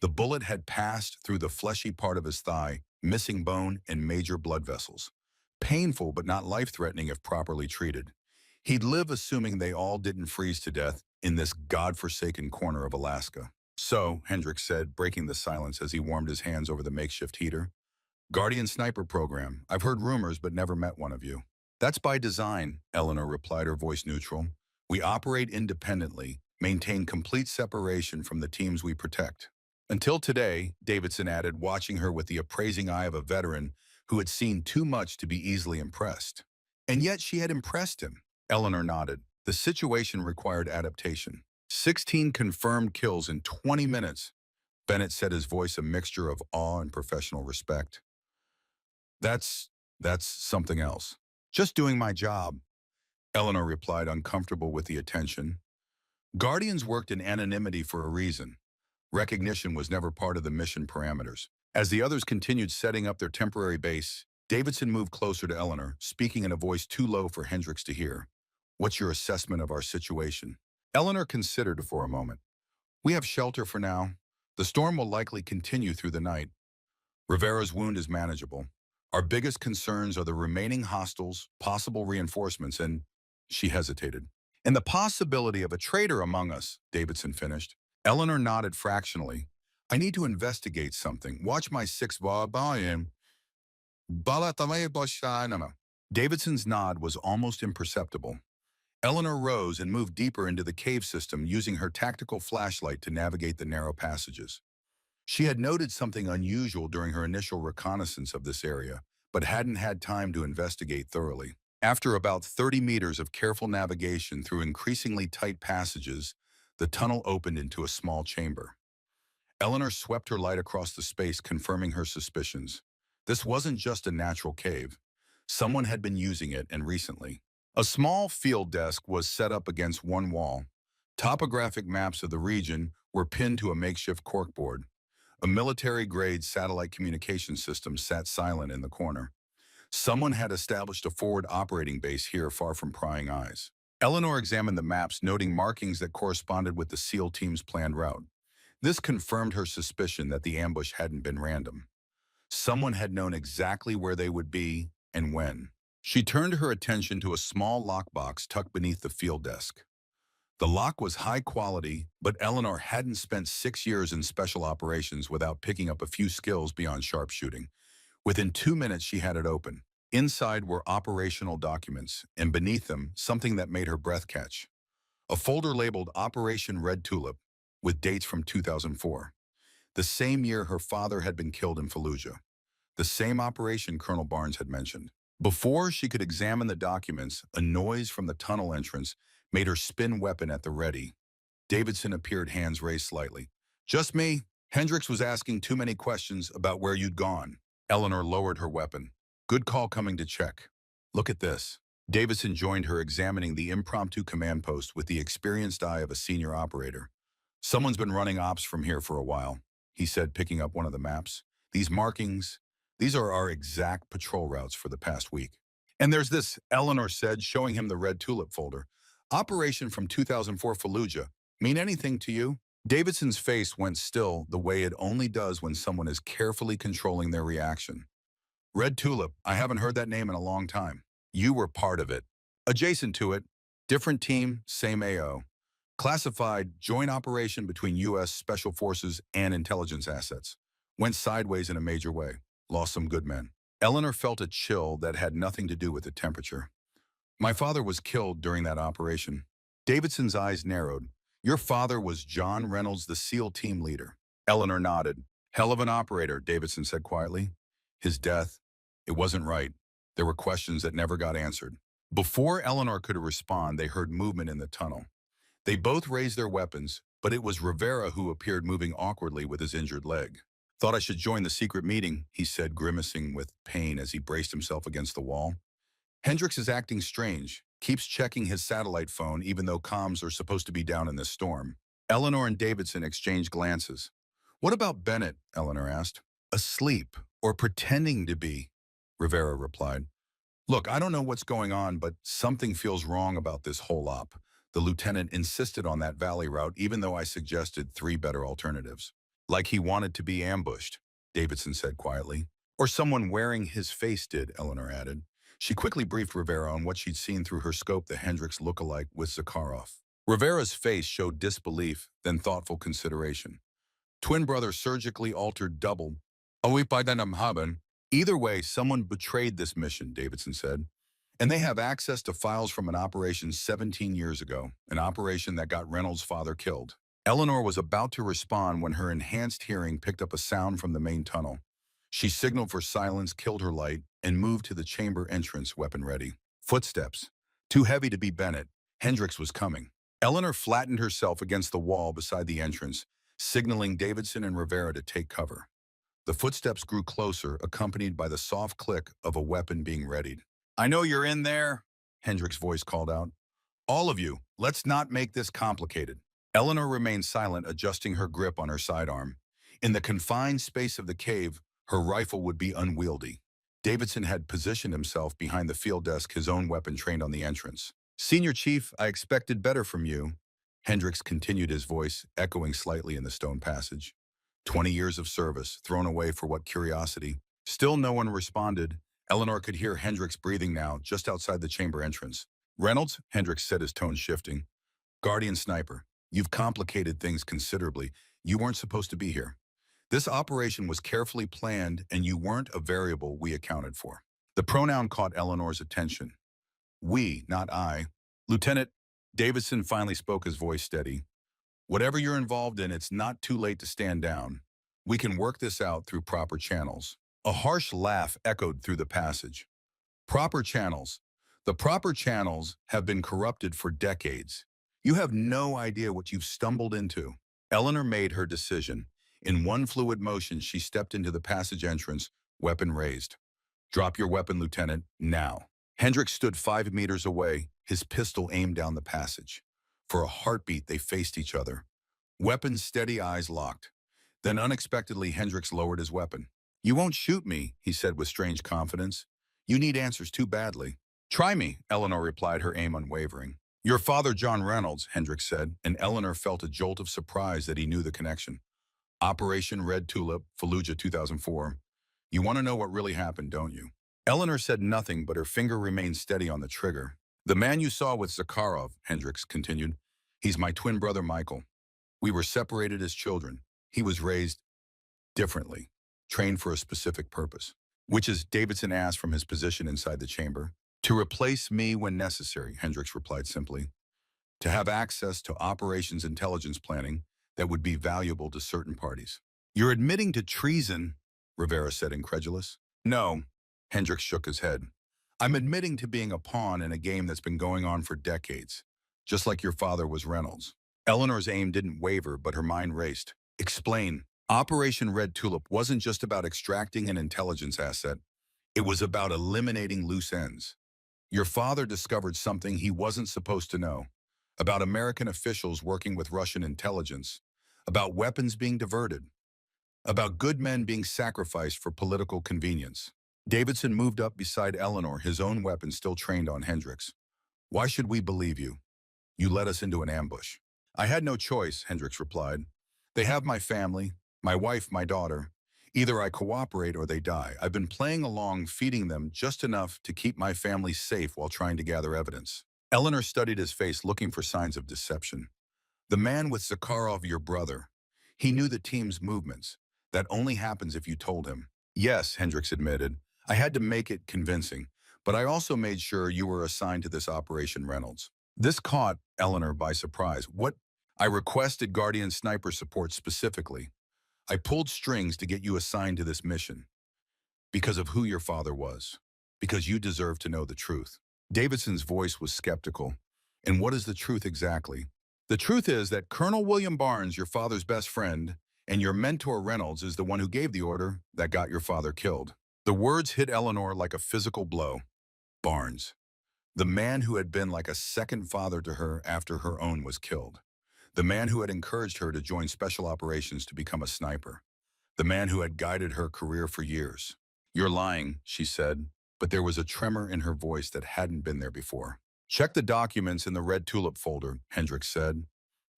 Speaker 1: The bullet had passed through the fleshy part of his thigh, missing bone and major blood vessels. Painful, but not life-threatening if properly treated. He'd live assuming they all didn't freeze to death in this godforsaken corner of Alaska. So, Hendricks said, breaking the silence as he warmed his hands over the makeshift heater. Guardian Sniper Program. I've heard rumors but never met one of you. That's by design, Eleanor replied, her voice neutral. We operate independently, maintain complete separation from the teams we protect. Until today, Davidson added, watching her with the appraising eye of a veteran who had seen too much to be easily impressed. And yet she had impressed him. Eleanor nodded. The situation required adaptation. 16 confirmed kills in 20 minutes. Bennett said, his voice a mixture of awe and professional respect. That's, that's something else. Just doing my job, Eleanor replied, uncomfortable with the attention. Guardians worked in anonymity for a reason. Recognition was never part of the mission parameters. As the others continued setting up their temporary base, Davidson moved closer to Eleanor, speaking in a voice too low for Hendricks to hear. What's your assessment of our situation? Eleanor considered for a moment. We have shelter for now. The storm will likely continue through the night. Rivera's wound is manageable. Our biggest concerns are the remaining hostiles, possible reinforcements, and she hesitated. And the possibility of a traitor among us, Davidson finished. Eleanor nodded fractionally. I need to investigate something. Watch my 6th volume. Davidson's nod was almost imperceptible. Eleanor rose and moved deeper into the cave system, using her tactical flashlight to navigate the narrow passages. She had noted something unusual during her initial reconnaissance of this area, but hadn't had time to investigate thoroughly. After about 30 meters of careful navigation through increasingly tight passages, the tunnel opened into a small chamber. Eleanor swept her light across the space, confirming her suspicions. This wasn't just a natural cave. Someone had been using it, and recently. A small field desk was set up against one wall. Topographic maps of the region were pinned to a makeshift corkboard. A military-grade satellite communication system sat silent in the corner. Someone had established a forward operating base here, far from prying eyes. Eleanor examined the maps, noting markings that corresponded with the SEAL team's planned route. This confirmed her suspicion that the ambush hadn't been random. Someone had known exactly where they would be and when. She turned her attention to a small lockbox tucked beneath the field desk. The lock was high quality, but Eleanor hadn't spent 6 years in special operations without picking up a few skills beyond sharpshooting. Within 2 minutes, she had it open. Inside were operational documents, and beneath them, something that made her breath catch. A folder labeled Operation Red Tulip, with dates from 2004. The same year her father had been killed in Fallujah. The same operation Colonel Barnes had mentioned. Before she could examine the documents, a noise from the tunnel entrance made her spin weapon at the ready. Davidson appeared, hands raised slightly. Just me. Hendricks was asking too many questions about where you'd gone. Eleanor lowered her weapon. Good call coming to check. Look at this. Davidson joined her, examining the impromptu command post with the experienced eye of a senior operator. Someone's been running ops from here for a while, he said, picking up one of the maps. These markings, these are our exact patrol routes for the past week. And there's this, Eleanor said, showing him the Red Tulip folder. Operation from 2004 Fallujah. Mean anything to you? Davidson's face went still, the way it only does when someone is carefully controlling their reaction. Red Tulip, I haven't heard that name in a long time. You were part of it. Adjacent to it, different team, same AO. Classified, joint operation between U.S. Special Forces and intelligence assets. Went sideways in a major way. Lost some good men. Eleanor felt a chill that had nothing to do with the temperature. My father was killed during that operation. Davidson's eyes narrowed. Your father was John Reynolds, the SEAL team leader. Eleanor nodded. Hell of an operator, Davidson said quietly. His death, it wasn't right. There were questions that never got answered. Before Eleanor could respond, they heard movement in the tunnel. They both raised their weapons, but it was Rivera who appeared, moving awkwardly with his injured leg. Thought I should join the secret meeting, he said, grimacing with pain as he braced himself against the wall. Hendricks is acting strange, keeps checking his satellite phone even though comms are supposed to be down in this storm. Eleanor and Davidson exchanged glances. What about Bennett? Eleanor asked. Asleep, or pretending to be, Rivera replied. Look, I don't know what's going on, but something feels wrong about this whole op. The lieutenant insisted on that valley route even though I suggested 3 better alternatives. Like he wanted to be ambushed, Davidson said quietly. Or someone wearing his face did, Eleanor added. She quickly briefed Rivera on what she'd seen through her scope, the Hendricks look-alike with Zakharov. Rivera's face showed disbelief, then thoughtful consideration. Twin brother surgically altered double. Haben. Either way, someone betrayed this mission, Davidson said. And they have access to files from an operation 17 years ago, an operation that got Reynolds' father killed. Eleanor was about to respond when her enhanced hearing picked up a sound from the main tunnel. She signaled for silence, killed her light, and moved to the chamber entrance, weapon ready. Footsteps. Too heavy to be Bennett. Hendricks was coming. Eleanor flattened herself against the wall beside the entrance, signaling Davidson and Rivera to take cover. The footsteps grew closer, accompanied by the soft click of a weapon being readied. "I know you're in there," Hendricks' voice called out. "All of you, let's not make this complicated." Eleanor remained silent, adjusting her grip on her sidearm. In the confined space of the cave, her rifle would be unwieldy. Davidson had positioned himself behind the field desk, his own weapon trained on the entrance. "Senior Chief, I expected better from you." Hendricks continued, his voice echoing slightly in the stone passage. 20 years of service, thrown away for what curiosity? Still no one responded. Eleanor could hear Hendricks breathing now, just outside the chamber entrance. "Reynolds," Hendricks said, his tone shifting. "Guardian sniper, you've complicated things considerably. You weren't supposed to be here. This operation was carefully planned, and you weren't a variable we accounted for." The pronoun caught Eleanor's attention. "We, not I." "Lieutenant," Davidson finally spoke, his voice steady. "Whatever you're involved in, it's not too late to stand down. We can work this out through proper channels." A harsh laugh echoed through the passage. "Proper channels. The proper channels have been corrupted for decades. You have no idea what you've stumbled into." Eleanor made her decision. In one fluid motion, she stepped into the passage entrance, weapon raised. "Drop your weapon, Lieutenant, now." Hendricks stood 5 meters away, his pistol aimed down the passage. For a heartbeat, they faced each other. Weapons steady, eyes locked. Then unexpectedly, Hendricks lowered his weapon. "You won't shoot me," he said with strange confidence. "You need answers too badly." "Try me," Eleanor replied, her aim unwavering. "Your father, John Reynolds," Hendricks said, and Eleanor felt a jolt of surprise that he knew the connection. "Operation Red Tulip, Fallujah 2004. You want to know what really happened, don't you?" Eleanor said nothing, but her finger remained steady on the trigger. "The man you saw with Zakharov," Hendricks continued, "he's my twin brother, Michael. We were separated as children. He was raised differently, trained for a specific purpose." "Which is?" Davidson asked from his position inside the chamber. "To replace me when necessary," Hendricks replied simply. "To have access to operations intelligence planning that would be valuable to certain parties." "You're admitting to treason," Rivera said, incredulous. "No," Hendricks shook his head. "I'm admitting to being a pawn in a game that's been going on for decades, just like your father was Reynolds." Eleanor's aim didn't waver, but her mind raced. "Explain." Operation Red Tulip wasn't just about extracting an intelligence asset. It was about eliminating loose ends. Your father discovered something he wasn't supposed to know, about American officials working with Russian intelligence, about weapons being diverted, about good men being sacrificed for political convenience. Davidson moved up beside Eleanor, his own weapon still trained on Hendricks. "Why should we believe you? You led us into an ambush." "I had no choice," Hendricks replied. "They have my family, my wife, my daughter. Either I cooperate or they die. I've been playing along, feeding them just enough to keep my family safe while trying to gather evidence." Eleanor studied his face, looking for signs of deception. "The man with Zakharov, your brother. He knew the team's movements. That only happens if you told him." "Yes," Hendricks admitted. "I had to make it convincing, but I also made sure you were assigned to this Operation Reynolds." This caught Eleanor by surprise. "What?" "I requested Guardian sniper support specifically. I pulled strings to get you assigned to this mission. Because of who your father was. Because you deserve to know the truth." Davidson's voice was skeptical. "And what is the truth exactly?" "The truth is that Colonel William Barnes, your father's best friend, and your mentor Reynolds is the one who gave the order that got your father killed." The words hit Eleanor like a physical blow. Barnes. The man who had been like a second father to her after her own was killed. The man who had encouraged her to join special operations to become a sniper. The man who had guided her career for years. "You're lying," she said, but there was a tremor in her voice that hadn't been there before. "Check the documents in the Red Tulip folder," Hendricks said.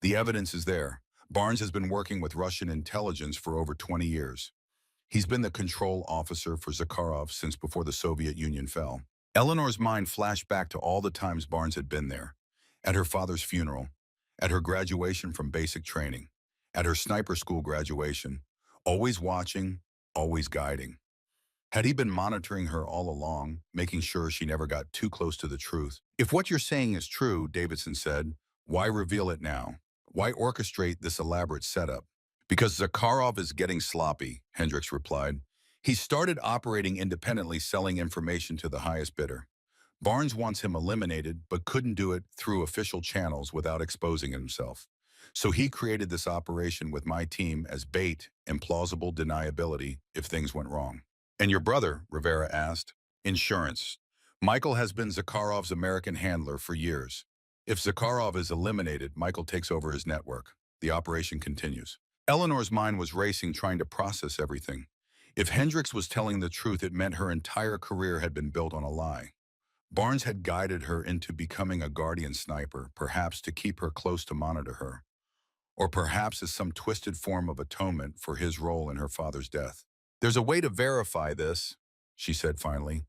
Speaker 1: "The evidence is there. Barnes has been working with Russian intelligence for over 20 years. He's been the control officer for Zakharov since before the Soviet Union fell." Eleanor's mind flashed back to all the times Barnes had been there. At her father's funeral, at her graduation from basic training, at her sniper school graduation, always watching, always guiding. Had he been monitoring her all along, making sure she never got too close to the truth? If what you're saying is true, Davidson said, why reveal it now? Why orchestrate this elaborate setup? Because Zakharov is getting sloppy, Hendricks replied. He started operating independently, selling information to the highest bidder. Barnes wants him eliminated, but couldn't do it through official channels without exposing himself. So he created this operation with my team as bait and plausible deniability if things went wrong. And your brother, Rivera asked. Insurance. Michael has been Zakharov's American handler for years. If Zakharov is eliminated, Michael takes over his network. The operation continues. Eleanor's mind was racing, trying to process everything. If Hendricks was telling the truth, it meant her entire career had been built on a lie. Barnes had guided her into becoming a guardian sniper, perhaps to keep her close to monitor her, or perhaps as some twisted form of atonement for his role in her father's death. There's a way to verify this, she said finally.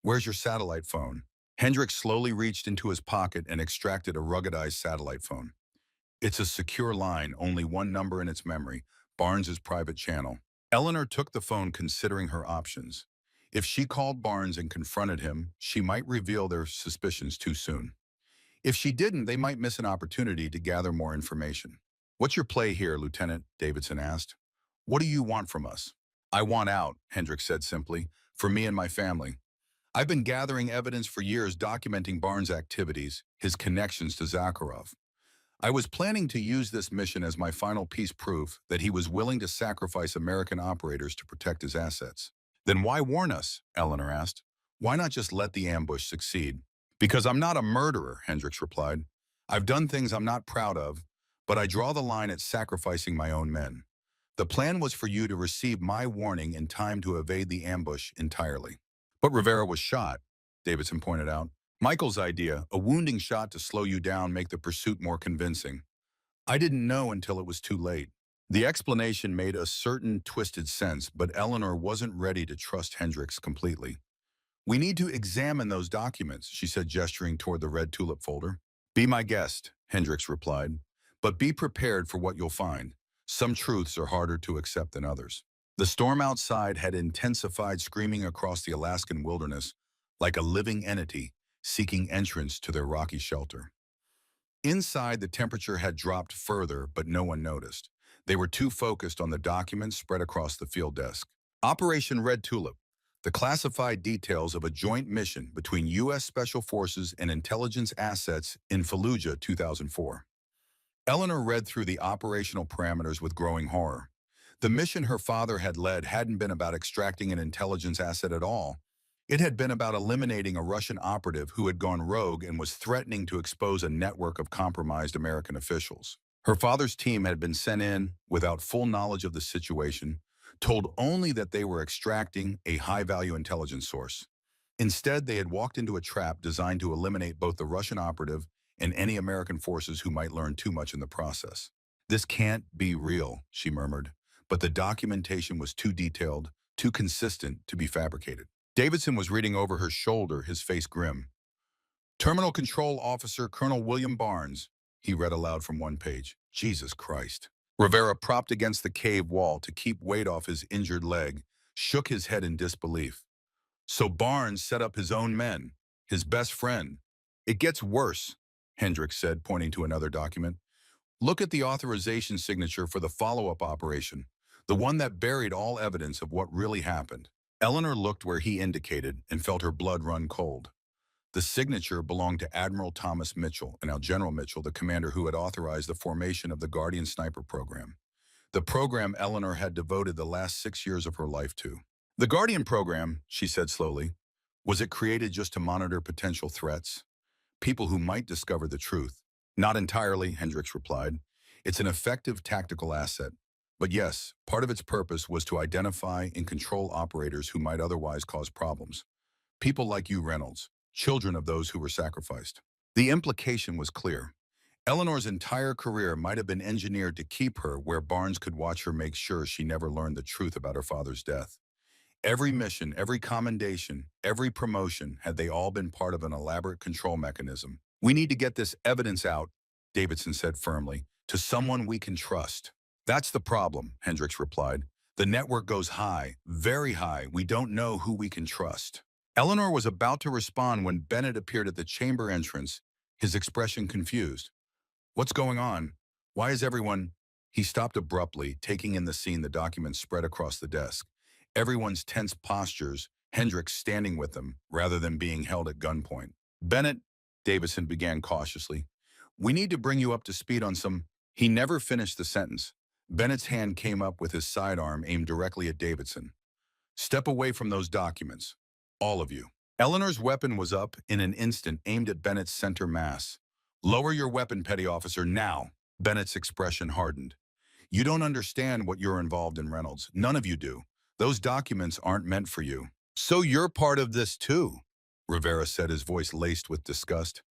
Speaker 1: Where's your satellite phone? Hendricks slowly reached into his pocket and extracted a ruggedized satellite phone. It's a secure line, only one number in its memory, Barnes's private channel. Eleanor took the phone, considering her options. If she called Barnes and confronted him, she might reveal their suspicions too soon. If she didn't, they might miss an opportunity to gather more information. What's your play here, Lieutenant? Davidson asked. What do you want from us? I want out, Hendricks said simply, for me and my family. I've been gathering evidence for years documenting Barnes' activities, his connections to Zakharov. I was planning to use this mission as my final piece proof that he was willing to sacrifice American operators to protect his assets. Then why warn us? Eleanor asked. Why not just let the ambush succeed? Because I'm not a murderer, Hendricks replied. I've done things I'm not proud of, but I draw the line at sacrificing my own men. The plan was for you to receive my warning in time to evade the ambush entirely. But Rivera was shot, Davidson pointed out. Michael's idea, a wounding shot to slow you down, make the pursuit more convincing. I didn't know until it was too late. The explanation made a certain twisted sense, but Eleanor wasn't ready to trust Hendricks completely. We need to examine those documents, she said, gesturing toward the red tulip folder. Be my guest, Hendricks replied, but be prepared for what you'll find. Some truths are harder to accept than others. The storm outside had intensified, screaming across the Alaskan wilderness like a living entity seeking entrance to their rocky shelter. Inside, the temperature had dropped further, but no one noticed. They were too focused on the documents spread across the field desk. Operation Red Tulip, the classified details of a joint mission between U.S. Special Forces and intelligence assets in Fallujah, 2004. Eleanor read through the operational parameters with growing horror. The mission her father had led hadn't been about extracting an intelligence asset at all. It had been about eliminating a Russian operative who had gone rogue and was threatening to expose a network of compromised American officials. Her father's team had been sent in without full knowledge of the situation, told only that they were extracting a high-value intelligence source. Instead, they had walked into a trap designed to eliminate both the Russian operative and any American forces who might learn too much in the process. This can't be real, she murmured, but the documentation was too detailed, too consistent to be fabricated. Davidson was reading over her shoulder, his face grim. Terminal Control Officer Colonel William Barnes, he read aloud from one page. Jesus Christ. Rivera, propped against the cave wall to keep weight off his injured leg, shook his head in disbelief. So Barnes set up his own men, his best friend. It gets worse, Hendricks said, pointing to another document. Look at the authorization signature for the follow-up operation, the one that buried all evidence of what really happened. Eleanor looked where he indicated and felt her blood run cold. The signature belonged to Admiral Thomas Mitchell, and now General Mitchell, the commander who had authorized the formation of the Guardian Sniper program. The program Eleanor had devoted the last 6 years of her life to. The Guardian program, she said slowly, was it created just to monitor potential threats? People who might discover the truth. Not entirely, Hendricks replied. It's an effective tactical asset. But yes, part of its purpose was to identify and control operators who might otherwise cause problems. People like you, Reynolds, children of those who were sacrificed. The implication was clear. Eleanor's entire career might have been engineered to keep her where Barnes could watch her, make sure she never learned the truth about her father's death. Every mission, every commendation, every promotion, had they all been part of an elaborate control mechanism. We need to get this evidence out, Davidson said firmly, to someone we can trust. That's the problem, Hendricks replied. The network goes high, very high. We don't know who we can trust. Eleanor was about to respond when Bennett appeared at the chamber entrance, his expression confused. What's going on? Why is everyone... He stopped abruptly, taking in the scene the documents spread across the desk. Everyone's tense postures, Hendricks standing with them, rather than being held at gunpoint. Bennett, Davison began cautiously, we need to bring you up to speed on some... He never finished the sentence. Bennett's hand came up with his sidearm aimed directly at Davidson. Step away from those documents. All of you. Eleanor's weapon was up in an instant, aimed at Bennett's center mass. Lower your weapon, petty officer, now. Bennett's expression hardened. You don't understand what you're involved in, Reynolds. None of you do. Those documents aren't meant for you. So you're part of this too, Rivera said, his voice laced with disgust.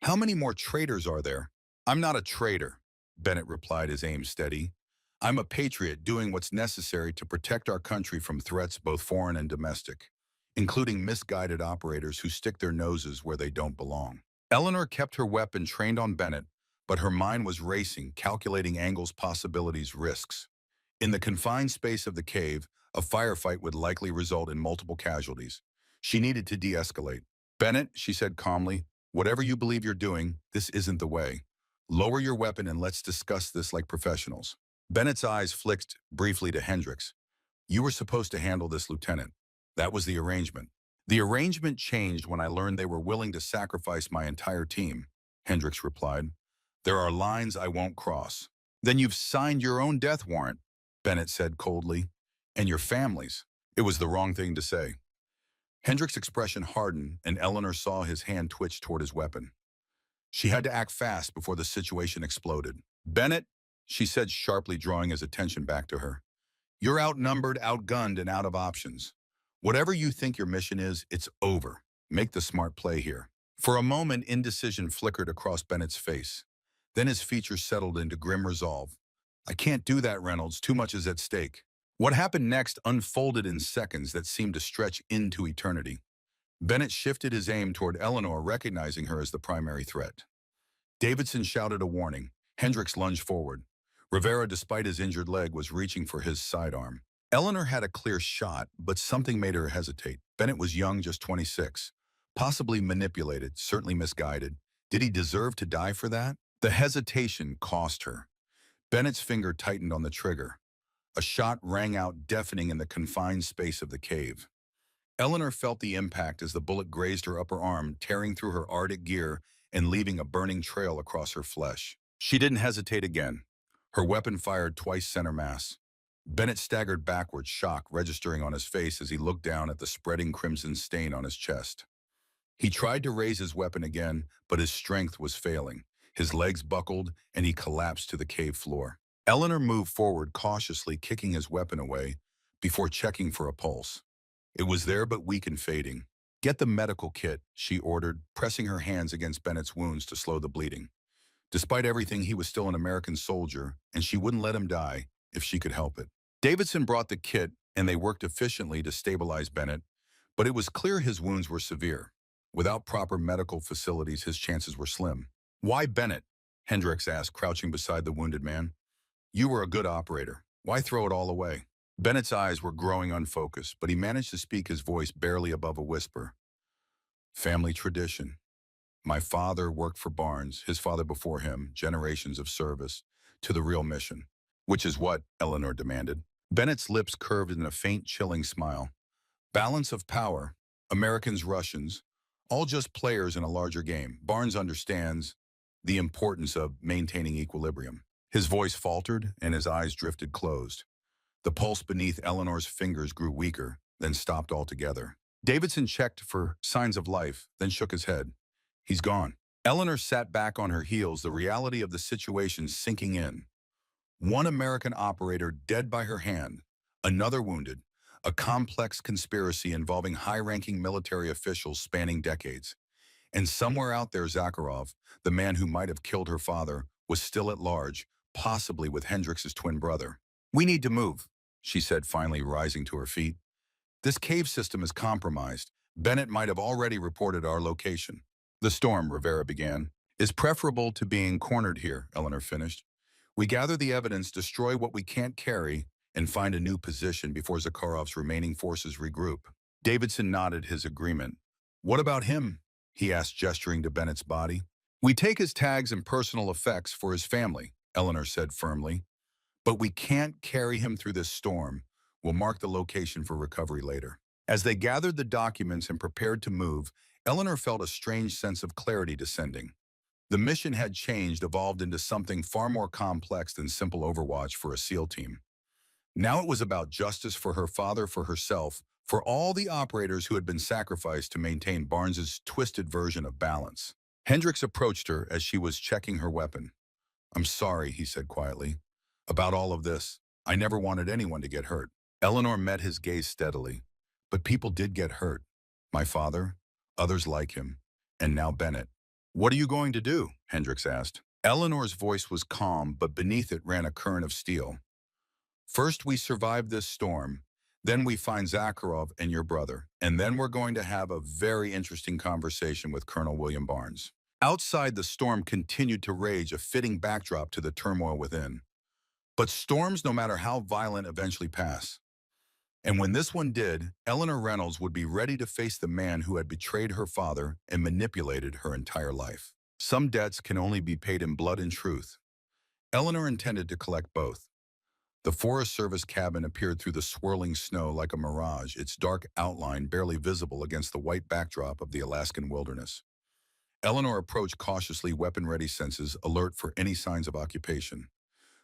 Speaker 1: How many more traitors are there? I'm not a traitor, Bennett replied, his aim steady. I'm a patriot doing what's necessary to protect our country from threats both foreign and domestic, including misguided operators who stick their noses where they don't belong. Eleanor kept her weapon trained on Bennett, but her mind was racing, calculating angles, possibilities, risks. In the confined space of the cave, a firefight would likely result in multiple casualties. She needed to de-escalate. Bennett, she said calmly, whatever you believe you're doing, this isn't the way. Lower your weapon and let's discuss this like professionals. Bennett's eyes flicked briefly to Hendricks. You were supposed to handle this, Lieutenant. That was the arrangement. The arrangement changed when I learned they were willing to sacrifice my entire team, Hendricks replied. There are lines I won't cross. Then you've signed your own death warrant, Bennett said coldly. And your families. It was the wrong thing to say. Hendricks' expression hardened, and Eleanor saw his hand twitch toward his weapon. She had to act fast before the situation exploded. Bennett, she said sharply, drawing his attention back to her. You're outnumbered, outgunned, and out of options. Whatever you think your mission is, it's over. Make the smart play here. For a moment, indecision flickered across Bennett's face. Then his features settled into grim resolve. I can't do that, Reynolds. Too much is at stake. What happened next unfolded in seconds that seemed to stretch into eternity. Bennett shifted his aim toward Eleanor, recognizing her as the primary threat. Davidson shouted a warning. Hendricks lunged forward. Rivera, despite his injured leg, was reaching for his sidearm. Eleanor had a clear shot, but something made her hesitate. Bennett was young, just 26. Possibly manipulated, certainly misguided. Did he deserve to die for that? The hesitation cost her. Bennett's finger tightened on the trigger. A shot rang out, deafening in the confined space of the cave. Eleanor felt the impact as the bullet grazed her upper arm, tearing through her Arctic gear and leaving a burning trail across her flesh. She didn't hesitate again. Her weapon fired twice center mass. Bennett staggered backward, shock registering on his face as he looked down at the spreading crimson stain on his chest. He tried to raise his weapon again, but his strength was failing. His legs buckled, and he collapsed to the cave floor. Eleanor moved forward, cautiously kicking his weapon away before checking for a pulse. It was there, but weak and fading. Get the medical kit, she ordered, pressing her hands against Bennett's wounds to slow the bleeding. Despite everything, he was still an American soldier, and she wouldn't let him die if she could help it. Davidson brought the kit, and they worked efficiently to stabilize Bennett, but it was clear his wounds were severe. Without proper medical facilities, his chances were slim. Why Bennett? Hendricks asked, crouching beside the wounded man. You were a good operator. Why throw it all away? Bennett's eyes were growing unfocused, but he managed to speak, his voice barely above a whisper. Family tradition. My father worked for Barnes, his father before him, generations of service, to the real mission. Which is what? Eleanor demanded. Bennett's lips curved in a faint, chilling smile. Balance of power. Americans, Russians, all just players in a larger game. Barnes understands the importance of maintaining equilibrium. His voice faltered, and his eyes drifted closed. The pulse beneath Eleanor's fingers grew weaker, then stopped altogether. Davidson checked for signs of life, then shook his head. He's gone. Eleanor sat back on her heels, the reality of the situation sinking in. One American operator dead by her hand, another wounded, a complex conspiracy involving high-ranking military officials spanning decades. And somewhere out there, Zakharov, the man who might have killed her father, was still at large, possibly with Hendricks' twin brother. We need to move, she said, finally rising to her feet. This cave system is compromised. Bennett might have already reported our location. The storm, Rivera began, is preferable to being cornered here, Eleanor finished. We gather the evidence, destroy what we can't carry, and find a new position before Zakharov's remaining forces regroup. Davidson nodded his agreement. What about him? He asked, gesturing to Bennett's body. We take his tags and personal effects for his family, Eleanor said firmly. But we can't carry him through this storm. We'll mark the location for recovery later. As they gathered the documents and prepared to move, Eleanor felt a strange sense of clarity descending. The mission had changed, evolved into something far more complex than simple overwatch for a SEAL team. Now it was about justice for her father, for herself, for all the operators who had been sacrificed to maintain Barnes's twisted version of balance. Hendricks approached her as she was checking her weapon. I'm sorry, he said quietly, about all of this. I never wanted anyone to get hurt. Eleanor met his gaze steadily. But people did get hurt. My father, others like him, and now Bennett. What are you going to do? Hendricks asked. Eleanor's voice was calm, but beneath it ran a current of steel. First, we survive this storm. Then we find Zakharov and your brother. And then we're going to have a very interesting conversation with Colonel William Barnes. Outside, the storm continued to rage, a fitting backdrop to the turmoil within. But storms, no matter how violent, eventually pass. And when this one did, Eleanor Reynolds would be ready to face the man who had betrayed her father and manipulated her entire life. Some debts can only be paid in blood and truth. Eleanor intended to collect both. The Forest Service cabin appeared through the swirling snow like a mirage, its dark outline barely visible against the white backdrop of the Alaskan wilderness. Eleanor approached cautiously, weapon-ready, senses alert for any signs of occupation.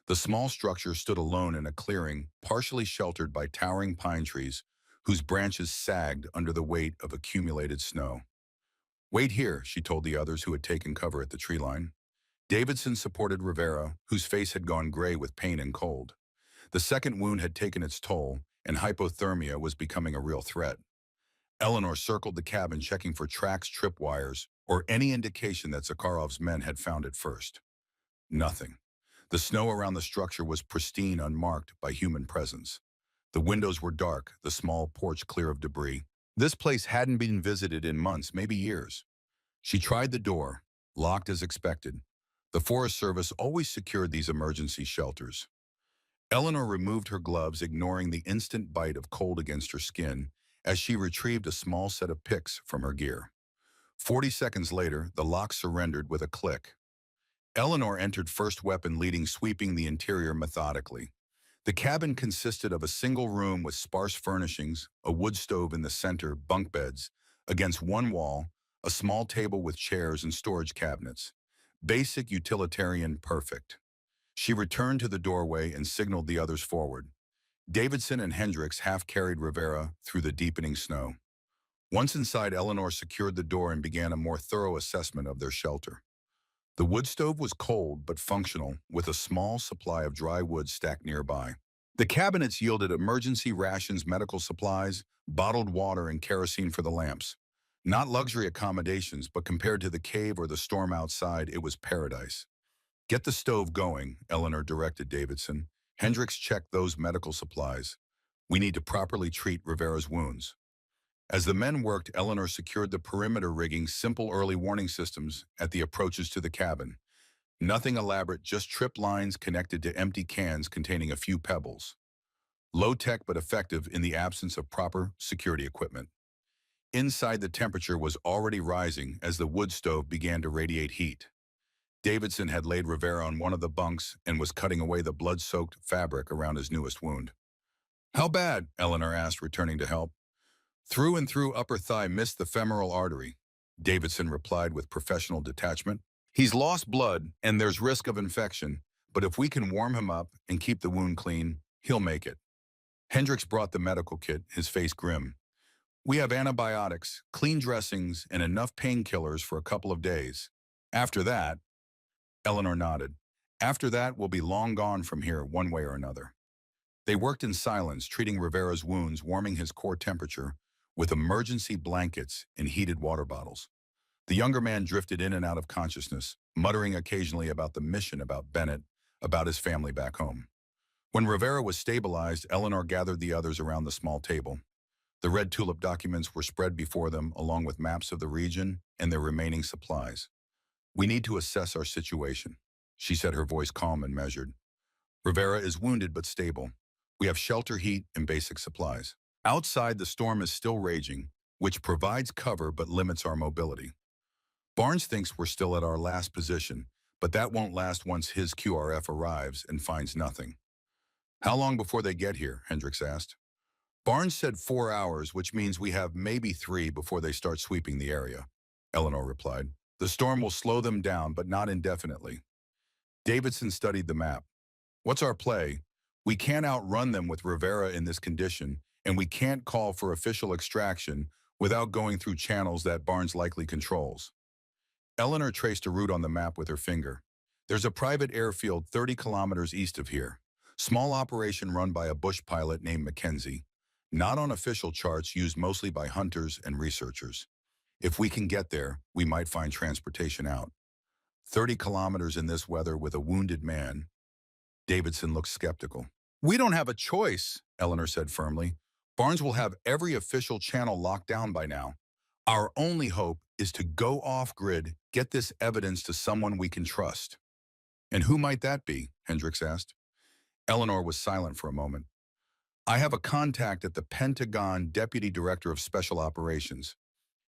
Speaker 1: The small structure stood alone in a clearing, partially sheltered by towering pine trees, whose branches sagged under the weight of accumulated snow. Wait here, she told the others who had taken cover at the tree line. Davidson supported Rivera, whose face had gone gray with pain and cold. The second wound had taken its toll, and hypothermia was becoming a real threat. Eleanor circled the cabin, checking for tracks, tripwires, or any indication that Zakharov's men had found it first. Nothing. The snow around the structure was pristine, unmarked by human presence. The windows were dark, the small porch clear of debris. This place hadn't been visited in months, maybe years. She tried the door, locked as expected. The Forest Service always secured these emergency shelters. Eleanor removed her gloves, ignoring the instant bite of cold against her skin, as she retrieved a small set of picks from her gear. 40 seconds later, the lock surrendered with a click. Eleanor entered first weapon leading, sweeping the interior methodically. The cabin consisted of a single room with sparse furnishings, a wood stove in the center, bunk beds. Against one wall, a small table with chairs and storage cabinets. Basic, utilitarian, perfect. She returned to the doorway and signaled the others forward. Davidson and Hendricks half-carried Rivera through the deepening snow. Once inside, Eleanor secured the door and began a more thorough assessment of their shelter. The wood stove was cold but functional, with a small supply of dry wood stacked nearby. The cabinets yielded emergency rations, medical supplies, bottled water, and kerosene for the lamps. Not luxury accommodations, but compared to the cave or the storm outside, it was paradise. Get the stove going, Eleanor directed Davidson. Hendricks checked those medical supplies. We need to properly treat Rivera's wounds. As the men worked, Eleanor secured the perimeter rigging, simple early warning systems at the approaches to the cabin. Nothing elaborate, just trip lines connected to empty cans containing a few pebbles. Low-tech but effective in the absence of proper security equipment. Inside, the temperature was already rising as the wood stove began to radiate heat. Davidson had laid Rivera on one of the bunks and was cutting away the blood-soaked fabric around his newest wound. How bad? Eleanor asked, returning to help. Through and through, upper thigh, missed the femoral artery, Davidson replied with professional detachment. He's lost blood, and there's risk of infection, but if we can warm him up and keep the wound clean, he'll make it. Hendricks brought the medical kit, his face grim. We have antibiotics, clean dressings, and enough painkillers for a couple of days. After that, Eleanor nodded. After that, we'll be long gone from here, one way or another. They worked in silence, treating Rivera's wounds, warming his core temperature, with emergency blankets and heated water bottles. The younger man drifted in and out of consciousness, muttering occasionally about the mission, about Bennett, about his family back home. When Rivera was stabilized, Eleanor gathered the others around the small table. The red tulip documents were spread before them, along with maps of the region and their remaining supplies. We need to assess our situation, she said, her voice calm and measured. Rivera is wounded but stable. We have shelter, heat, and basic supplies. Outside, the storm is still raging, which provides cover but limits our mobility. Barnes thinks we're still at our last position, but that won't last once his QRF arrives and finds nothing. How long before they get here? Hendricks asked. Barnes said 4 hours, which means we have maybe 3 before they start sweeping the area, Eleanor replied. The storm will slow them down, but not indefinitely. Davidson studied the map. What's our play? We can't outrun them with Rivera in this condition, and we can't call for official extraction without going through channels that Barnes likely controls. Eleanor traced a route on the map with her finger. There's a private airfield 30 kilometers east of here. Small operation run by a bush pilot named Mackenzie. Not on official charts, used mostly by hunters and researchers. If we can get there, we might find transportation out. 30 kilometers in this weather with a wounded man. Davidson looked skeptical. We don't have a choice, Eleanor said firmly. Barnes will have every official channel locked down by now. Our only hope is to go off-grid, get this evidence to someone we can trust. And who might that be? Hendricks asked. Eleanor was silent for a moment. I have a contact at the Pentagon Deputy Director of Special Operations.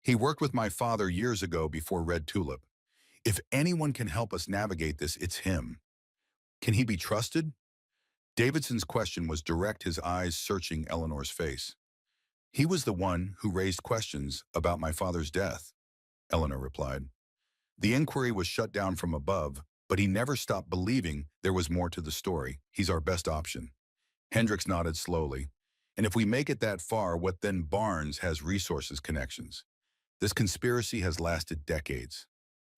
Speaker 1: He worked with my father years ago before Red Tulip. If anyone can help us navigate this, it's him. Can he be trusted? Davidson's question was direct, his eyes searching Eleanor's face. He was the one who raised questions about my father's death, Eleanor replied. The inquiry was shut down from above, but he never stopped believing there was more to the story. He's our best option. Hendricks nodded slowly. And if we make it that far, what then? Barnes has resources connections. This conspiracy has lasted decades.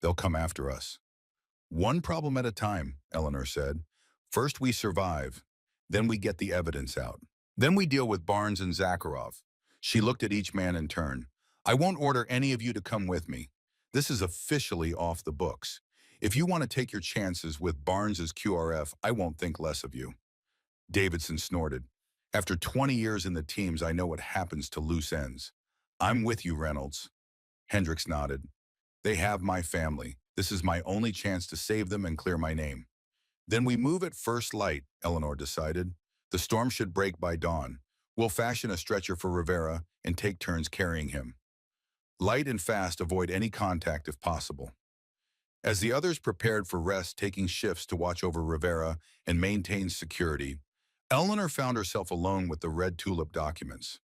Speaker 1: They'll come after us. One problem at a time, Eleanor said. First we survive, then we get the evidence out. Then we deal with Barnes and Zakharov. She looked at each man in turn. I won't order any of you to come with me. This is officially off the books. If you want to take your chances with Barnes's QRF, I won't think less of you. Davidson snorted. After 20 years in the teams, I know what happens to loose ends. I'm with you, Reynolds. Hendricks nodded. They have my family. This is my only chance to save them and clear my name. Then we move at first light, Eleanor decided. The storm should break by dawn. We'll fashion a stretcher for Rivera and take turns carrying him. Light and fast, avoid any contact if possible. As the others prepared for rest, taking shifts to watch over Rivera and maintain security, Eleanor found herself alone with the Red Tulip documents.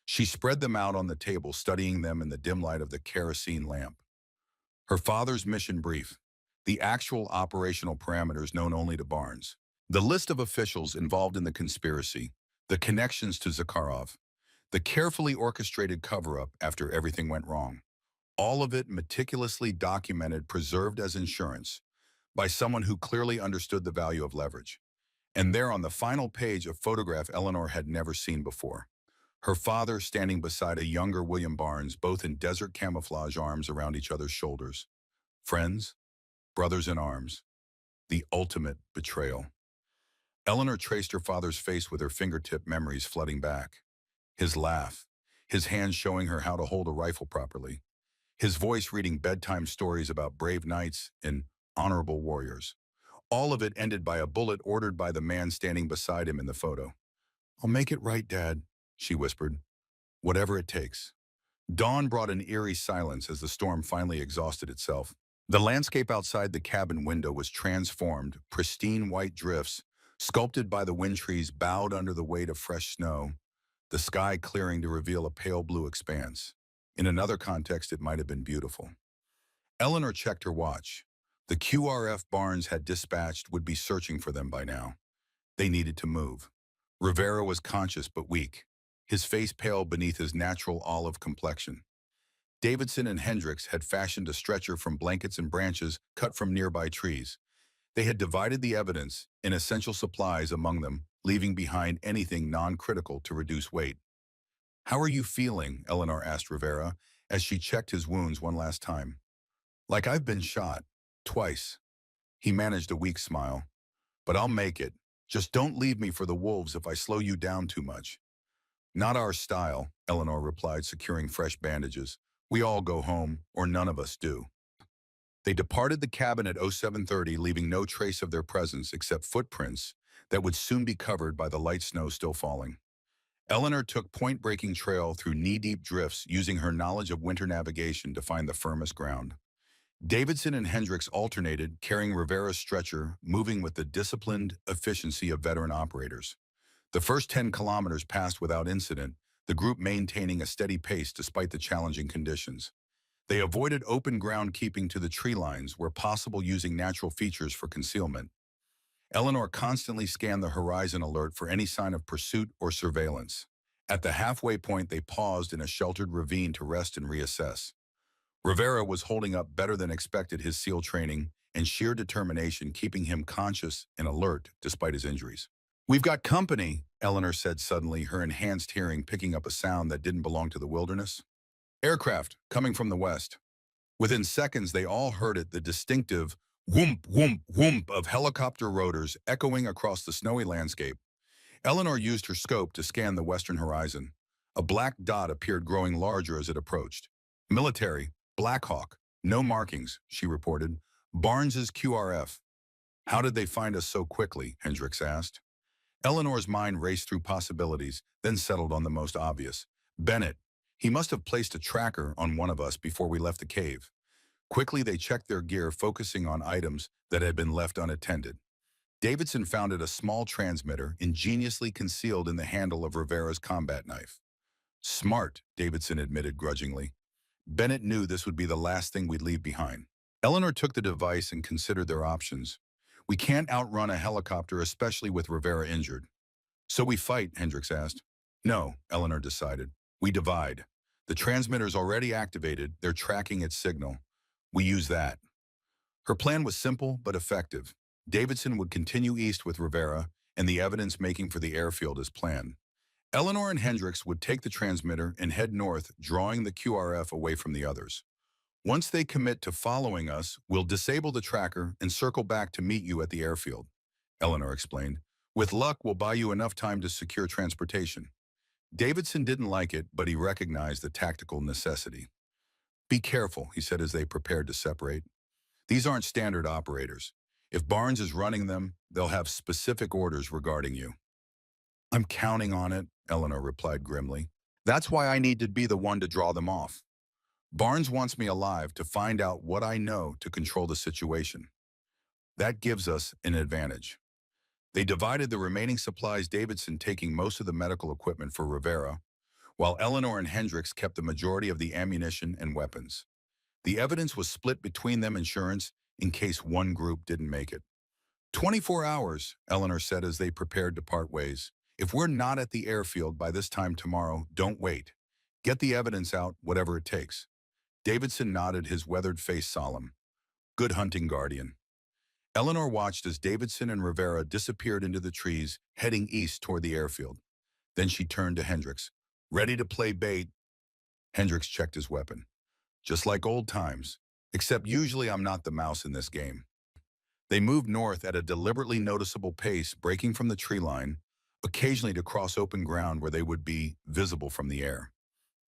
Speaker 1: She spread them out on the table, studying them in the dim light of the kerosene lamp. Her father's mission brief, the actual operational parameters known only to Barnes, the list of officials involved in the conspiracy, the connections to Zakharov, the carefully orchestrated cover-up after everything went wrong. All of it meticulously documented, preserved as insurance by someone who clearly understood the value of leverage. And there on the final page, a photograph Eleanor had never seen before. Her father standing beside a younger William Barnes, both in desert camouflage, arms around each other's shoulders. Friends, brothers in arms. The ultimate betrayal. Eleanor traced her father's face with her fingertip, memories flooding back. His laugh, his hands showing her how to hold a rifle properly. His voice reading bedtime stories about brave knights and honorable warriors. All of it ended by a bullet ordered by the man standing beside him in the photo. I'll make it right, Dad, she whispered. Whatever it takes. Dawn brought an eerie silence as the storm finally exhausted itself. The landscape outside the cabin window was transformed, pristine white drifts, sculpted by the wind trees, bowed under the weight of fresh snow, the sky clearing to reveal a pale blue expanse. In another context, it might have been beautiful. Eleanor checked her watch. The QRF Barnes had dispatched would be searching for them by now. They needed to move. Rivera was conscious but weak, his face pale beneath his natural olive complexion. Davidson and Hendricks had fashioned a stretcher from blankets and branches cut from nearby trees. They had divided the evidence and essential supplies among them, leaving behind anything non-critical to reduce weight. How are you feeling? Eleanor asked Rivera as she checked his wounds one last time. Like I've been shot. Twice. He managed a weak smile. But I'll make it. Just don't leave me for the wolves if I slow you down too much. Not our style, Eleanor replied, securing fresh bandages. We all go home, or none of us do. They departed the cabin at 0730, leaving no trace of their presence except footprints that would soon be covered by the light snow still falling. Eleanor took point-breaking trail through knee-deep drifts using her knowledge of winter navigation to find the firmest ground. Davidson and Hendricks alternated, carrying Rivera's stretcher, moving with the disciplined efficiency of veteran operators. The first 10 kilometers passed without incident, the group maintaining a steady pace despite the challenging conditions. They avoided open ground, keeping to the tree lines where possible, using natural features for concealment. Eleanor constantly scanned the horizon alert for any sign of pursuit or surveillance. At the halfway point, they paused in a sheltered ravine to rest and reassess. Rivera was holding up better than expected, his SEAL training and sheer determination keeping him conscious and alert despite his injuries. "We've got company," Eleanor said suddenly, her enhanced hearing picking up a sound that didn't belong to the wilderness. "Aircraft, coming from the west." Within seconds, they all heard it, the distinctive whoomp, whoomp, whoomp of helicopter rotors echoing across the snowy landscape. Eleanor used her scope to scan the western horizon. A black dot appeared, growing larger as it approached. "Military, Black Hawk, no markings," she reported. "Barnes's QRF." "How did they find us so quickly?" Hendricks asked. Eleanor's mind raced through possibilities, then settled on the most obvious. "Bennett. He must have placed a tracker on one of us before we left the cave." Quickly, they checked their gear, focusing on items that had been left unattended. Davidson found a small transmitter ingeniously concealed in the handle of Rivera's combat knife. "Smart," Davidson admitted grudgingly. "Bennett knew this would be the last thing we'd leave behind." Eleanor took the device and considered their options. "We can't outrun a helicopter, especially with Rivera injured." "So we fight?" Hendricks asked. "No," Eleanor decided. "We divide. The transmitter's already activated. They're tracking its signal. We use that." Her plan was simple but effective. Davidson would continue east with Rivera and the evidence making for the airfield as planned. Eleanor and Hendricks would take the transmitter and head north, drawing the QRF away from the others. "Once they commit to following us, we'll disable the tracker and circle back to meet you at the airfield," Eleanor explained. "With luck, we'll buy you enough time to secure transportation." Davidson didn't like it, but he recognized the tactical necessity. "Be careful," he said as they prepared to separate. "These aren't standard operators. If Barnes is running them, they'll have specific orders regarding you." "I'm counting on it," Eleanor replied grimly. "That's why I need to be the one to draw them off. Barnes wants me alive to find out what I know to control the situation. That gives us an advantage." They divided the remaining supplies, Davidson taking most of the medical equipment for Rivera, while Eleanor and Hendricks kept the majority of the ammunition and weapons. The evidence was split between them, insurance, in case one group didn't make it. 24 hours, Eleanor said as they prepared to part ways. "If we're not at the airfield by this time tomorrow, don't wait. Get the evidence out, whatever it takes." Davidson nodded, his weathered face solemn. "Good hunting, Guardian." Eleanor watched as Davidson and Rivera disappeared into the trees, heading east toward the airfield. Then she turned to Hendricks. "Ready to play bait?" Hendricks checked his weapon. "Just like old times, except usually I'm not the mouse in this game." They moved north at a deliberately noticeable pace, breaking from the tree line, occasionally to cross open ground where they would be visible from the air.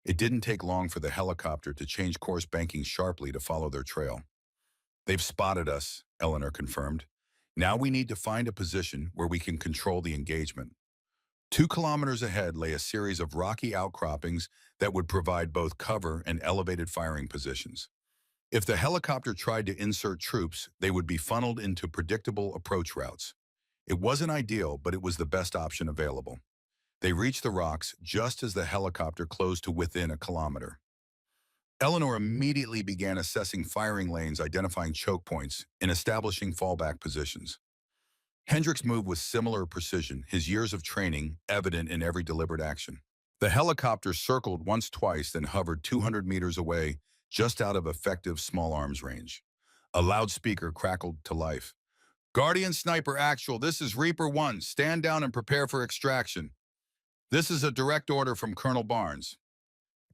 Speaker 1: It didn't take long for the helicopter to change course, banking sharply to follow their trail. "They've spotted us," Eleanor confirmed. "Now we need to find a position where we can control the engagement." 2 kilometers ahead lay a series of rocky outcroppings that would provide both cover and elevated firing positions. If the helicopter tried to insert troops, they would be funneled into predictable approach routes. It wasn't ideal, but it was the best option available. They reached the rocks just as the helicopter closed to within a kilometer. Eleanor immediately began assessing firing lanes, identifying choke points, and establishing fallback positions. Hendricks moved with similar precision, his years of training evident in every deliberate action. The helicopter circled once, twice, then hovered 200 meters away, just out of effective small arms range. A loudspeaker crackled to life. "Guardian Sniper Actual, this is Reaper 1. Stand down and prepare for extraction. This is a direct order from Colonel Barnes."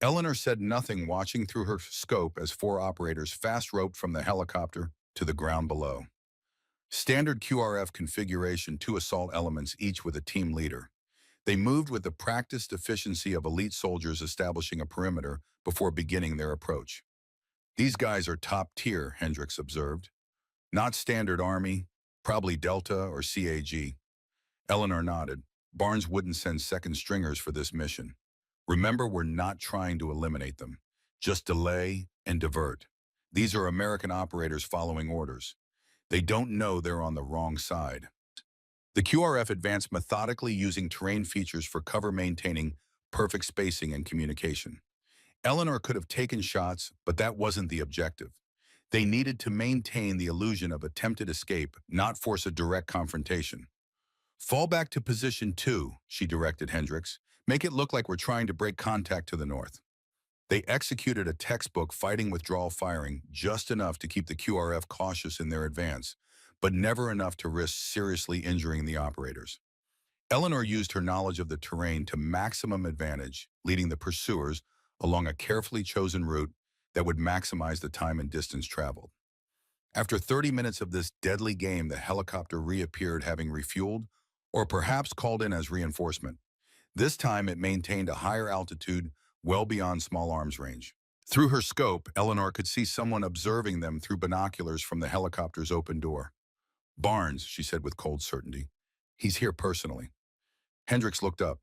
Speaker 1: Eleanor said nothing, watching through her scope as 4 operators fast-roped from the helicopter to the ground below. Standard QRF configuration, 2 assault elements, each with a team leader. They moved with the practiced efficiency of elite soldiers establishing a perimeter before beginning their approach. "These guys are top tier," Hendricks observed. "Not standard Army, probably Delta or CAG." Eleanor nodded. Barnes wouldn't send second stringers for this mission. Remember, we're not trying to eliminate them. Just delay and divert. These are American operators following orders. They don't know they're on the wrong side. The QRF advanced methodically using terrain features for cover maintaining perfect spacing and communication. Eleanor could have taken shots, but that wasn't the objective. They needed to maintain the illusion of attempted escape, not force a direct confrontation. Fall back to position 2, she directed Hendricks. Make it look like we're trying to break contact to the north. They executed a textbook fighting withdrawal firing, just enough to keep the QRF cautious in their advance, but never enough to risk seriously injuring the operators. Eleanor used her knowledge of the terrain to maximum advantage, leading the pursuers along a carefully chosen route that would maximize the time and distance traveled. After 30 minutes of this deadly game, the helicopter reappeared having refueled, or perhaps called in as reinforcement. This time it maintained a higher altitude well beyond small arms range. Through her scope, Eleanor could see someone observing them through binoculars from the helicopter's open door. Barnes, she said with cold certainty. He's here personally. Hendricks looked up.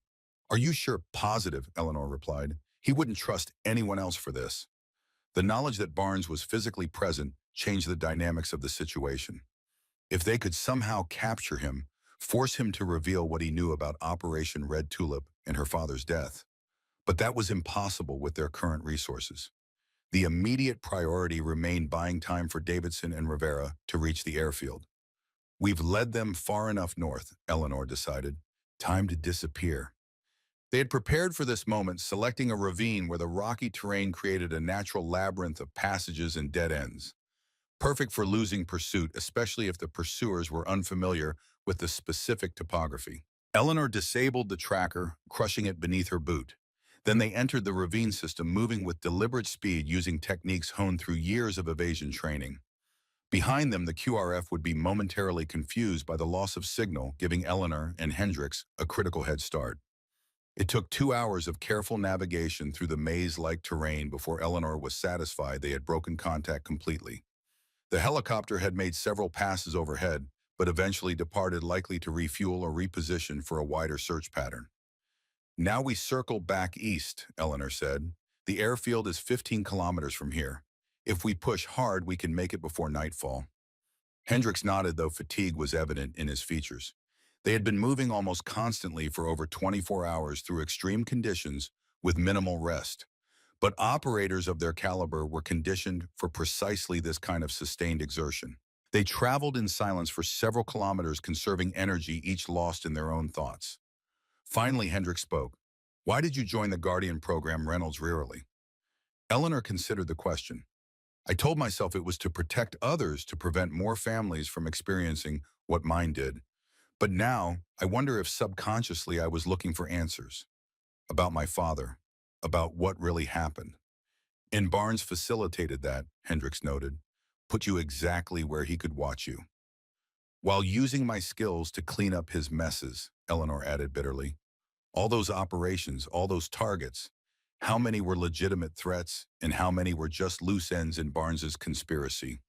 Speaker 1: Are you sure? Positive, Eleanor replied. He wouldn't trust anyone else for this. The knowledge that Barnes was physically present changed the dynamics of the situation. If they could somehow capture him, force him to reveal what he knew about Operation Red Tulip and her father's death. But that was impossible with their current resources. The immediate priority remained buying time for Davidson and Rivera to reach the airfield. We've led them far enough north, Eleanor decided. Time to disappear. They had prepared for this moment, selecting a ravine where the rocky terrain created a natural labyrinth of passages and dead ends. Perfect for losing pursuit, especially if the pursuers were unfamiliar with the specific topography. Eleanor disabled the tracker, crushing it beneath her boot. Then they entered the ravine system, moving with deliberate speed using techniques honed through years of evasion training. Behind them, the QRF would be momentarily confused by the loss of signal, giving Eleanor and Hendricks a critical head start. It took 2 hours of careful navigation through the maze-like terrain before Eleanor was satisfied they had broken contact completely. The helicopter had made several passes overhead, but eventually departed, likely to refuel or reposition for a wider search pattern. Now we circle back east, Eleanor said. The airfield is 15 kilometers from here. If we push hard, we can make it before nightfall. Hendricks nodded, though fatigue was evident in his features. They had been moving almost constantly for over 24 hours through extreme conditions with minimal rest. But operators of their caliber were conditioned for precisely this kind of sustained exertion. They traveled in silence for several kilometers, conserving energy, each lost in their own thoughts. Finally, Hendricks spoke. Why did you join the Guardian program, Reynolds wearily? Eleanor considered the question. I told myself it was to protect others, to prevent more families from experiencing what mine did. But now, I wonder if subconsciously I was looking for answers. About my father. About what really happened. And Barnes facilitated that, Hendricks noted. Put you exactly where he could watch you. While using my skills to clean up his messes, Eleanor added bitterly. All those operations, all those targets. How many were legitimate threats, and how many were just loose ends in Barnes's conspiracy?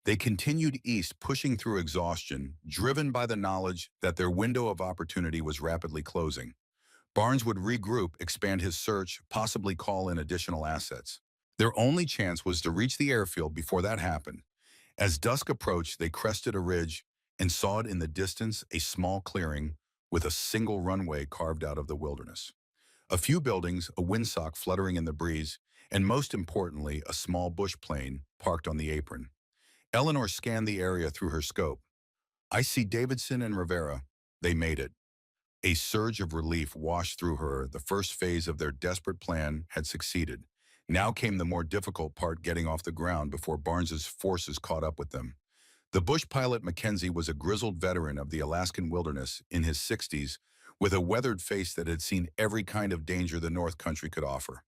Speaker 1: They continued east, pushing through exhaustion, driven by the knowledge that their window of opportunity was rapidly closing. Barnes would regroup, expand his search, possibly call in additional assets. Their only chance was to reach the airfield before that happened. As dusk approached, they crested a ridge and saw it in the distance, a small clearing with a single runway carved out of the wilderness. A few buildings, a windsock fluttering in the breeze, and most importantly, a small bush plane parked on the apron. Eleanor scanned the area through her scope. I see Davidson and Rivera. They made it. A surge of relief washed through her. The first phase of their desperate plan had succeeded. Now came the more difficult part, getting off the ground before Barnes's forces caught up with them. The bush pilot Mackenzie was a grizzled veteran of the Alaskan wilderness in his 60s, with a weathered face that had seen every kind of danger the North Country could offer.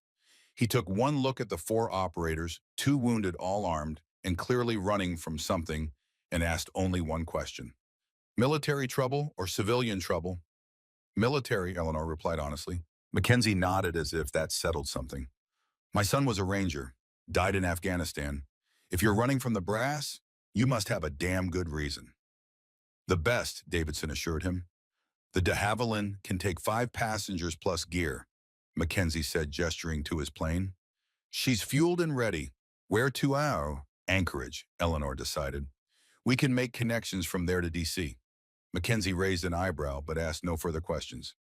Speaker 1: He took one look at the 4 operators, 2 wounded, all armed, and clearly running from something, and asked only one question. Military trouble or civilian trouble? Military, Eleanor replied honestly. Mackenzie nodded as if that settled something. My son was a ranger, died in Afghanistan. If you're running from the brass, you must have a damn good reason. The best, Davidson assured him. The de Havilland can take 5 passengers plus gear, Mackenzie said, gesturing to his plane. She's fueled and ready. Where to? Our Anchorage, Eleanor decided. We can make connections from there to DC. Mackenzie raised an eyebrow but asked no further questions.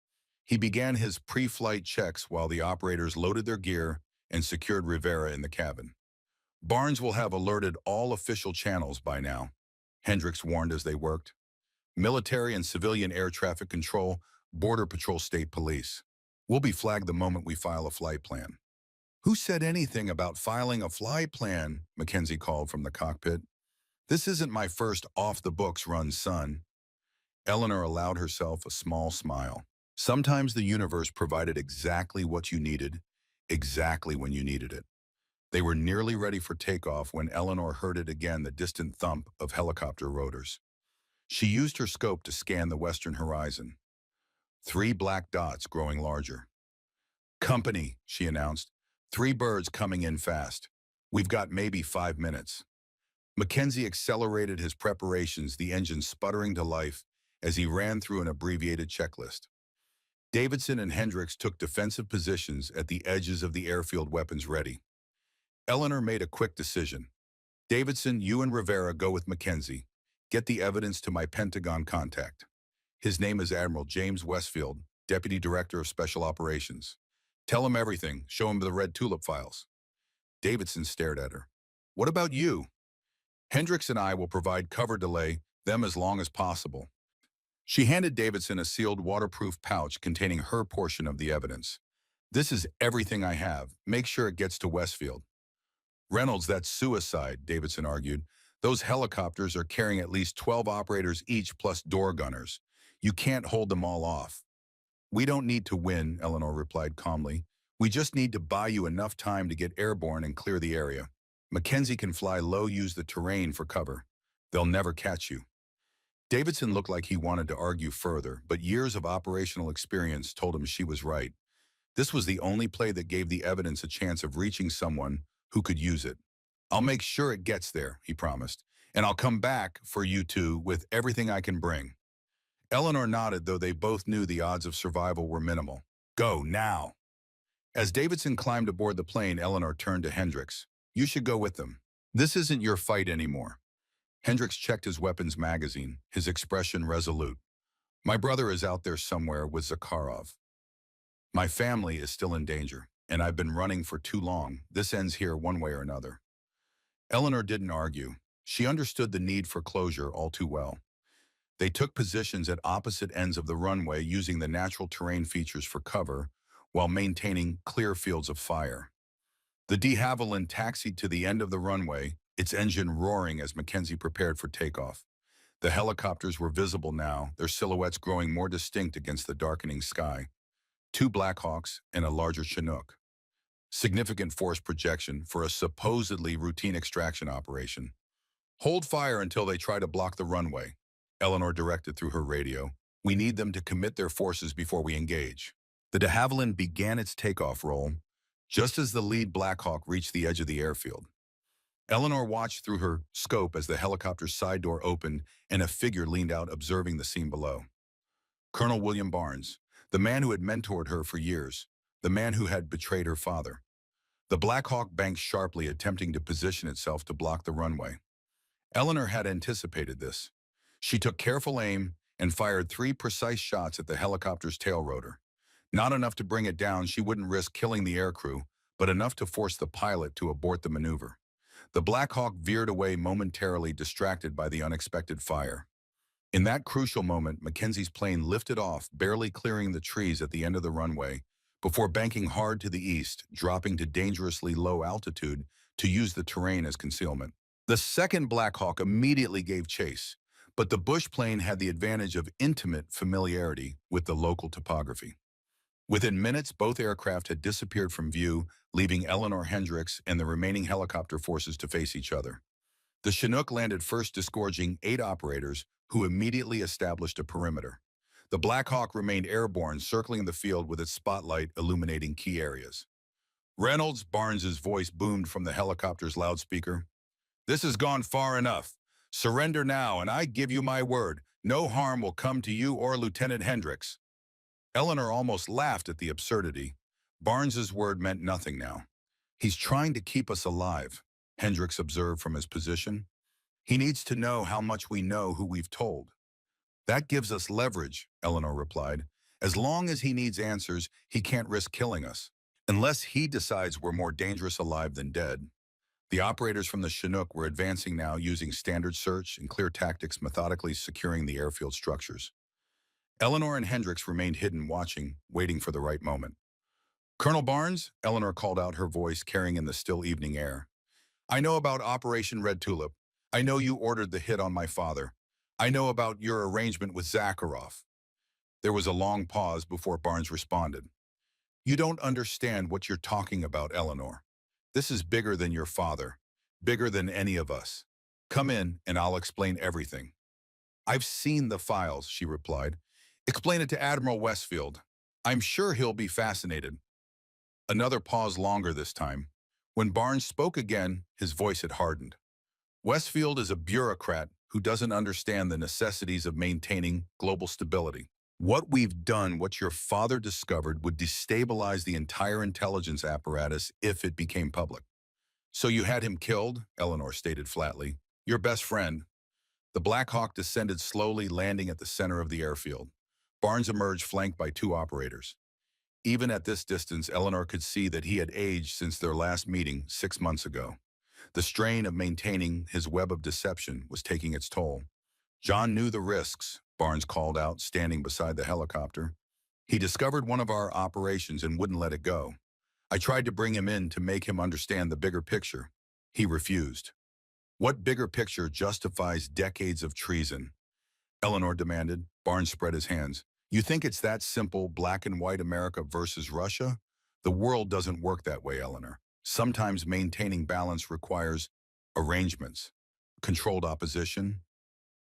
Speaker 1: He began his pre-flight checks while the operators loaded their gear and secured Rivera in the cabin. Barnes will have alerted all official channels by now, Hendricks warned as they worked. Military and civilian air traffic control, Border Patrol, State Police. We'll be flagged the moment we file a flight plan. Who said anything about filing a flight plan? Mackenzie called from the cockpit. This isn't my first off-the-books run, son. Eleanor allowed herself a small smile. Sometimes the universe provided exactly what you needed, exactly when you needed it. They were nearly ready for takeoff when Eleanor heard it again, the distant thump of helicopter rotors. She used her scope to scan the western horizon. 3 black dots growing larger. Company, she announced. 3 birds coming in fast. We've got maybe 5 minutes. Mackenzie accelerated his preparations, the engine sputtering to life as he ran through an abbreviated checklist. Davidson and Hendricks took defensive positions at the edges of the airfield, weapons ready. Eleanor made a quick decision. Davidson, you and Rivera go with Mackenzie. Get the evidence to my Pentagon contact. His name is Admiral James Westfield, Deputy Director of Special Operations. Tell him everything. Show him the red tulip files. Davidson stared at her. What about you? Hendricks and I will provide cover, delay them as long as possible. She handed Davidson a sealed waterproof pouch containing her portion of the evidence. This is everything I have. Make sure it gets to Westfield. Reynolds, that's suicide, Davidson argued. Those helicopters are carrying at least 12 operators each plus door gunners. You can't hold them all off. We don't need to win, Eleanor replied calmly. We just need to buy you enough time to get airborne and clear the area. Mackenzie can fly low, use the terrain for cover. They'll never catch you. Davidson looked like he wanted to argue further, but years of operational experience told him she was right. This was the only play that gave the evidence a chance of reaching someone who could use it. I'll make sure it gets there, he promised, and I'll come back for you two with everything I can bring. Eleanor nodded, though they both knew the odds of survival were minimal. Go, now. As Davidson climbed aboard the plane, Eleanor turned to Hendricks. You should go with them. This isn't your fight anymore. Hendricks checked his weapons magazine, his expression resolute. My brother is out there somewhere with Zakharov. My family is still in danger, and I've been running for too long. This ends here one way or another. Eleanor didn't argue. She understood the need for closure all too well. They took positions at opposite ends of the runway, using the natural terrain features for cover while maintaining clear fields of fire. The de Havilland taxied to the end of the runway, its engine roaring as Mackenzie prepared for takeoff. The helicopters were visible now, their silhouettes growing more distinct against the darkening sky. 2 Blackhawks and a larger Chinook. Significant force projection for a supposedly routine extraction operation. Hold fire until they try to block the runway, Eleanor directed through her radio. We need them to commit their forces before we engage. The de Havilland began its takeoff roll, just as the lead Blackhawk reached the edge of the airfield. Eleanor watched through her scope as the helicopter's side door opened and a figure leaned out, observing the scene below. Colonel William Barnes, the man who had mentored her for years, the man who had betrayed her father. The Black Hawk banked sharply, attempting to position itself to block the runway. Eleanor had anticipated this. She took careful aim and fired 3 precise shots at the helicopter's tail rotor. Not enough to bring it down, she wouldn't risk killing the aircrew, but enough to force the pilot to abort the maneuver. The Black Hawk veered away, momentarily distracted by the unexpected fire. In that crucial moment, Mackenzie's plane lifted off, barely clearing the trees at the end of the runway, before banking hard to the east, dropping to dangerously low altitude to use the terrain as concealment. The second Black Hawk immediately gave chase, but the Bush plane had the advantage of intimate familiarity with the local topography. Within minutes, both aircraft had disappeared from view, leaving Eleanor, Hendricks and the remaining helicopter forces to face each other. The Chinook landed first, disgorging 8 operators, who immediately established a perimeter. The Black Hawk remained airborne, circling the field with its spotlight illuminating key areas. Reynolds, Barnes's voice boomed from the helicopter's loudspeaker. This has gone far enough. Surrender now, and I give you my word, No harm will come to you or Lieutenant Hendricks. Eleanor almost laughed at the absurdity. Barnes's word meant nothing now. He's trying to keep us alive, Hendricks observed from his position. He needs to know how much we know who we've told. That gives us leverage, Eleanor replied. As long as he needs answers, he can't risk killing us. Unless he decides we're more dangerous alive than dead. The operators from the Chinook were advancing now using standard search and clear tactics methodically securing the airfield structures. Eleanor and Hendricks remained hidden watching, waiting for the right moment. Colonel Barnes, Eleanor called out, her voice carrying in the still evening air. I know about Operation Red Tulip. I know you ordered the hit on my father. I know about your arrangement with Zakharov. There was a long pause before Barnes responded. You don't understand what you're talking about, Eleanor. This is bigger than your father, bigger than any of us. Come in and I'll explain everything. I've seen the files, she replied. Explain it to Admiral Westfield. I'm sure he'll be fascinated. Another pause longer this time. When Barnes spoke again, his voice had hardened. Westfield is a bureaucrat who doesn't understand the necessities of maintaining global stability. What we've done, what your father discovered, would destabilize the entire intelligence apparatus if it became public. So you had him killed, Eleanor stated flatly. Your best friend. The Black Hawk descended slowly, landing at the center of the airfield. Barnes emerged flanked by two operators. Even at this distance, Eleanor could see that he had aged since their last meeting 6 months ago. The strain of maintaining his web of deception was taking its toll. John knew the risks, Barnes called out, standing beside the helicopter. He discovered one of our operations and wouldn't let it go. I tried to bring him in to make him understand the bigger picture. He refused. What bigger picture justifies decades of treason? Eleanor demanded. Barnes spread his hands. You think it's that simple, black and white America versus Russia? The world doesn't work that way, Eleanor. Sometimes maintaining balance requires arrangements, controlled opposition,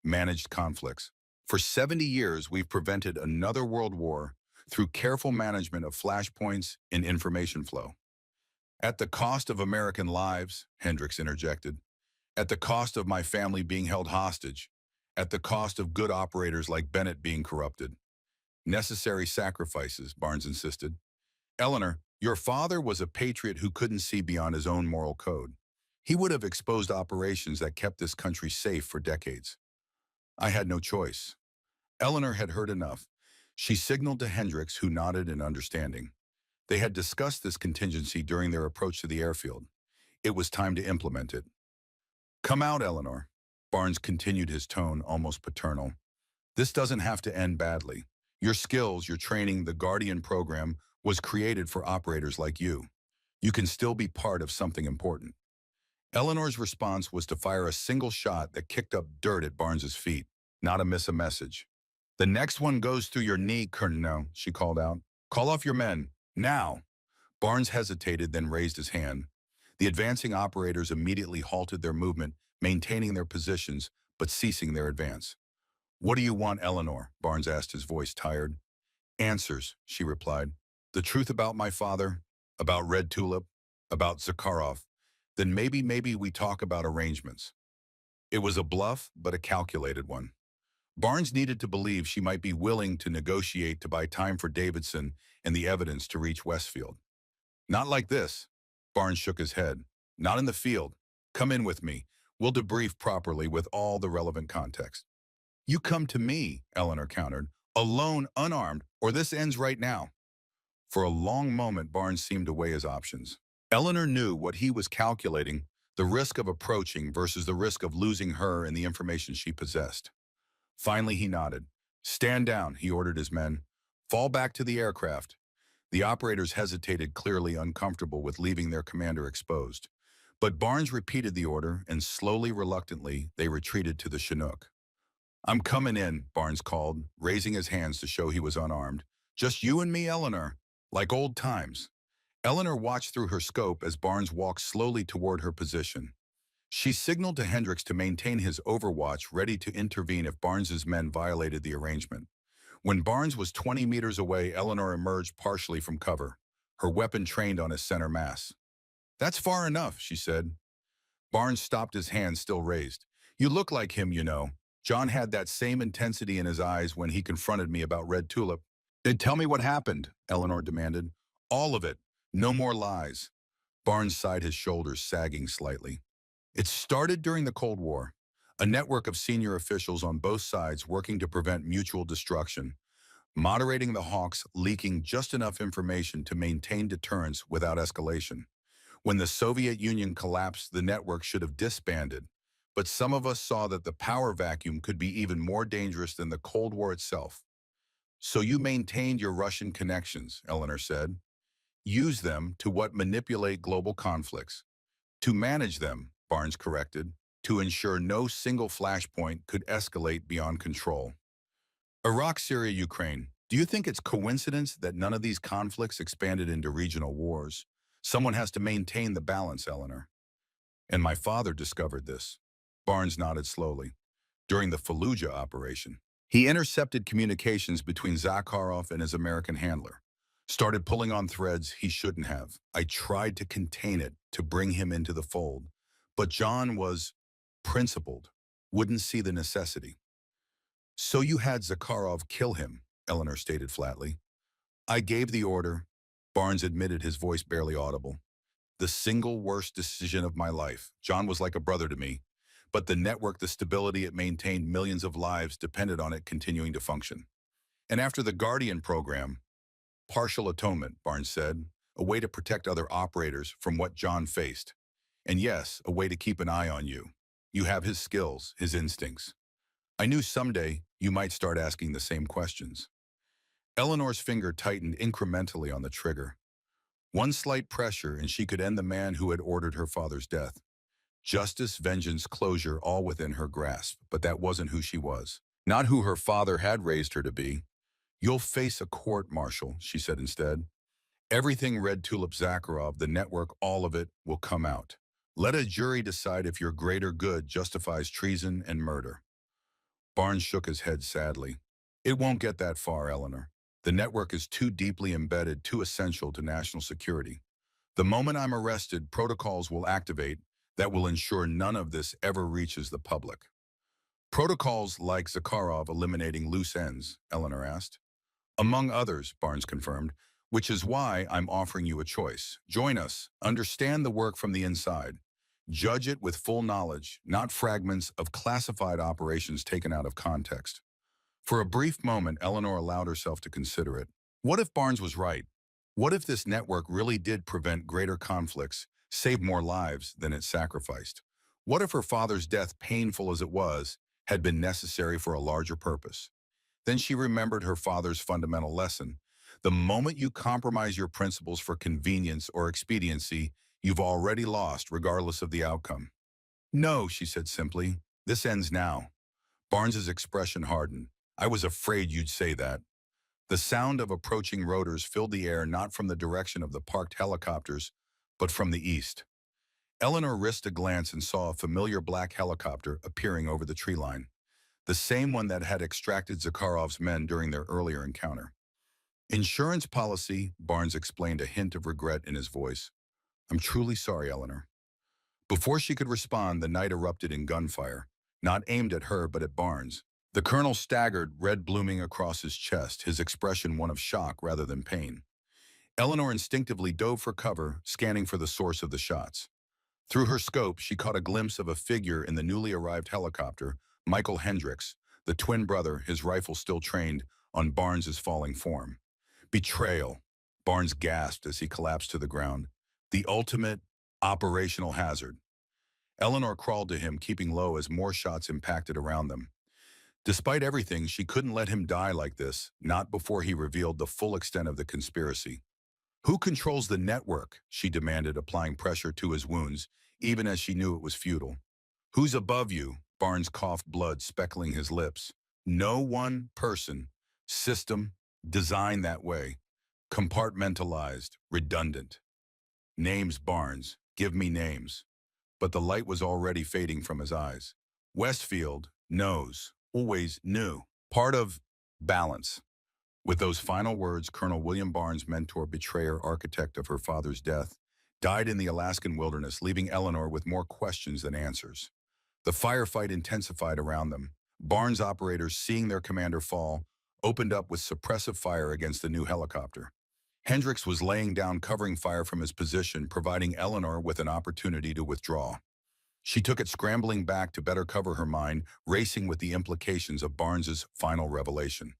Speaker 1: managed conflicts. For 70 years, we've prevented another world war through careful management of flashpoints and information flow. At the cost of American lives, Hendricks interjected. At the cost of my family being held hostage. At the cost of good operators like Bennett being corrupted. Necessary sacrifices, Barnes insisted. Eleanor, your father was a patriot who couldn't see beyond his own moral code. He would have exposed operations that kept this country safe for decades. I had no choice. Eleanor had heard enough. She signaled to Hendricks, who nodded in understanding. They had discussed this contingency during their approach to the airfield. It was time to implement it. Come out, Eleanor. Barnes continued, his tone almost paternal. This doesn't have to end badly. Your skills, your training, the Guardian program was created for operators like you. You can still be part of something important. Eleanor's response was to fire a single shot that kicked up dirt at Barnes's feet, not to miss a message. The next one goes through your knee, Colonel, she called out. Call off your men, now. Barnes hesitated, then raised his hand. The advancing operators immediately halted their movement, maintaining their positions, but ceasing their advance. What do you want, Eleanor? Barnes asked, his voice tired. Answers, she replied. The truth about my father, about Red Tulip, about Zakharov. Then maybe we talk about arrangements. It was a bluff, but a calculated one. Barnes needed to believe she might be willing to negotiate to buy time for Davidson and the evidence to reach Westfield. Not like this. Barnes shook his head. Not in the field. Come in with me. We'll debrief properly with all the relevant context. You come to me, Eleanor countered, alone, unarmed, or this ends right now. For a long moment, Barnes seemed to weigh his options. Eleanor knew what he was calculating, the risk of approaching versus the risk of losing her and the information she possessed. Finally, he nodded. Stand down, he ordered his men. Fall back to the aircraft. The operators hesitated, clearly uncomfortable with leaving their commander exposed. But Barnes repeated the order, and slowly, reluctantly, they retreated to the Chinook. I'm coming in, Barnes called, raising his hands to show he was unarmed. Just you and me, Eleanor, like old times. Eleanor watched through her scope as Barnes walked slowly toward her position. She signaled to Hendricks to maintain his overwatch, ready to intervene if Barnes's men violated the arrangement. When Barnes was 20 meters away, Eleanor emerged partially from cover, her weapon trained on his center mass. That's far enough, she said. Barnes stopped, his hand still raised. You look like him, you know. John had that same intensity in his eyes when he confronted me about Red Tulip. Then tell me what happened, Eleanor demanded. All of it. No more lies. Barnes sighed, his shoulders sagging slightly. It started during the Cold War, a network of senior officials on both sides working to prevent mutual destruction, moderating the hawks, leaking just enough information to maintain deterrence without escalation. When the Soviet Union collapsed, the network should have disbanded, but some of us saw that the power vacuum could be even more dangerous than the Cold War itself. So you maintained your Russian connections, Eleanor said. Use them to what manipulate global conflicts. To manage them, Barnes corrected, to ensure no single flashpoint could escalate beyond control. Iraq, Syria, Ukraine. Do you think it's coincidence that none of these conflicts expanded into regional wars? Someone has to maintain the balance, Eleanor. And my father discovered this. Barnes nodded slowly. During the Fallujah operation, he intercepted communications between Zakharov and his American handler. Started pulling on threads he shouldn't have. I tried to contain it, to bring him into the fold. But John was principled, wouldn't see the necessity. So you had Zakharov kill him, Eleanor stated flatly. I gave the order. Barnes admitted, his voice barely audible. The single worst decision of my life. John was like a brother to me. But the network, the stability it maintained, millions of lives depended on it continuing to function. And after the Guardian program, partial atonement, Barnes said, a way to protect other operators from what John faced. And yes, a way to keep an eye on you. You have his skills, his instincts. I knew someday you might start asking the same questions. Eleanor's finger tightened incrementally on the trigger. One slight pressure and she could end the man who had ordered her father's death. Justice, vengeance, closure, all within her grasp, but that wasn't who she was. Not who her father had raised her to be. You'll face a court-martial, she said instead. Everything Red Tulip, Zakharov, the network, all of it will come out. Let a jury decide if your greater good justifies treason and murder. Barnes shook his head sadly. It won't get that far, Eleanor. The network is too deeply embedded, too essential to national security. The moment I'm arrested, protocols will activate that will ensure none of this ever reaches the public. Protocols like Zakharov eliminating loose ends, Eleanor asked. Among others, Barnes confirmed, which is why I'm offering you a choice. Join us, understand the work from the inside. Judge it with full knowledge, not fragments of classified operations taken out of context. For a brief moment, Eleanor allowed herself to consider it. What if Barnes was right? What if this network really did prevent greater conflicts, save more lives than it sacrificed? What if her father's death, painful as it was, had been necessary for a larger purpose? Then she remembered her father's fundamental lesson. The moment you compromise your principles for convenience or expediency, you've already lost, regardless of the outcome. No, she said simply. This ends now. Barnes's expression hardened. I was afraid you'd say that. The sound of approaching rotors filled the air, not from the direction of the parked helicopters, but from the east. Eleanor risked a glance and saw a familiar black helicopter appearing over the tree line, the same one that had extracted Zakharov's men during their earlier encounter. Insurance policy, Barnes explained, a hint of regret in his voice. I'm truly sorry, Eleanor. Before she could respond, the night erupted in gunfire, not aimed at her but at Barnes. The colonel staggered, red blooming across his chest, his expression one of shock rather than pain. Eleanor instinctively dove for cover, scanning for the source of the shots. Through her scope, she caught a glimpse of a figure in the newly arrived helicopter, Michael Hendricks, the twin brother, his rifle still trained on Barnes's falling form. Betrayal, Barnes gasped as he collapsed to the ground. The ultimate operational hazard. Eleanor crawled to him, keeping low as more shots impacted around them. Despite everything, she couldn't let him die like this, not before he revealed the full extent of the conspiracy. Who controls the network? She demanded, applying pressure to his wounds, even as she knew it was futile. Who's above you? Barnes coughed, blood speckling his lips. No one person, system, designed that way. Compartmentalized, redundant. Names, Barnes. Give me names. But the light was already fading from his eyes. Westfield knows, always knew. Part of balance. With those final words, Colonel William Barnes, mentor, betrayer, architect of her father's death, died in the Alaskan wilderness, leaving Eleanor with more questions than answers. The firefight intensified around them, Barnes operators, seeing their commander fall, opened up with suppressive fire against the new helicopter. Hendricks was laying down covering fire from his position, providing Eleanor with an opportunity to withdraw. She took it scrambling back to better cover her mind, racing with the implications of Barnes's final revelation.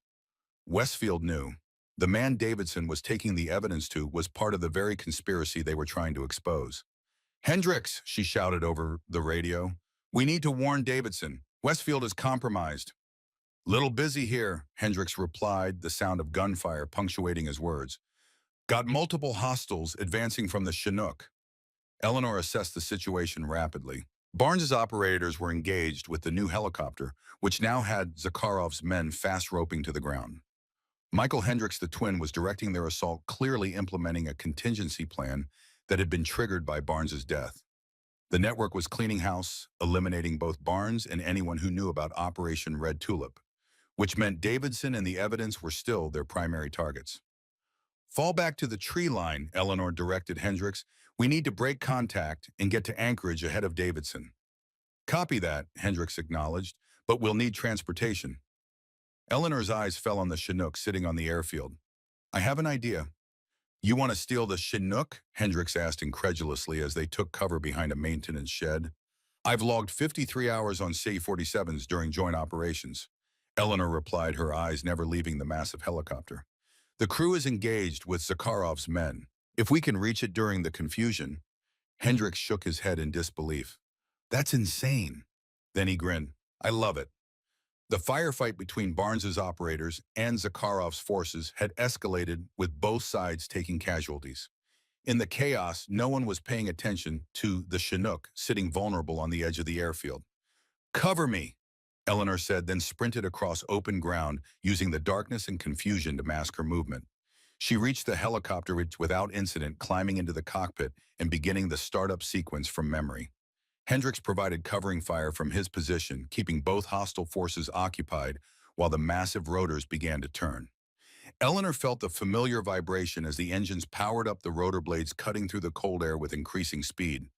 Speaker 1: Westfield knew. The man Davidson was taking the evidence to was part of the very conspiracy they were trying to expose. "Hendricks," she shouted over the radio. "We need to warn Davidson. Westfield is compromised." "Little busy here," Hendricks replied, the sound of gunfire punctuating his words. "Got multiple hostiles advancing from the Chinook." Eleanor assessed the situation rapidly. Barnes's operators were engaged with the new helicopter, which now had Zakharov's men fast roping to the ground. Michael Hendricks, the twin, was directing their assault, clearly implementing a contingency plan that had been triggered by Barnes's death. The network was cleaning house, eliminating both Barnes and anyone who knew about Operation Red Tulip, which meant Davidson and the evidence were still their primary targets. "Fall back to the tree line," Eleanor directed Hendricks. "We need to break contact and get to Anchorage ahead of Davidson." "Copy that," Hendricks acknowledged, "but we'll need transportation." Eleanor's eyes fell on the Chinook sitting on the airfield. "I have an idea." "You want to steal the Chinook?" Hendricks asked incredulously as they took cover behind a maintenance shed. "I've logged 53 hours on C-47s during joint operations," Eleanor replied, her eyes never leaving the massive helicopter. "The crew is engaged with Zakharov's men. If we can reach it during the confusion." Hendricks shook his head in disbelief. "That's insane." Then he grinned. "I love it." The firefight between Barnes's operators and Zakharov's forces had escalated, with both sides taking casualties. In the chaos, no one was paying attention to the Chinook sitting vulnerable on the edge of the airfield. "Cover me," Eleanor said, then sprinted across open ground, using the darkness and confusion to mask her movement. She reached the helicopter without incident, climbing into the cockpit and beginning the startup sequence from memory. Hendricks provided covering fire from his position, keeping both hostile forces occupied while the massive rotors began to turn. Eleanor felt the familiar vibration as the engines powered up, the rotor blades cutting through the cold air with increasing speed.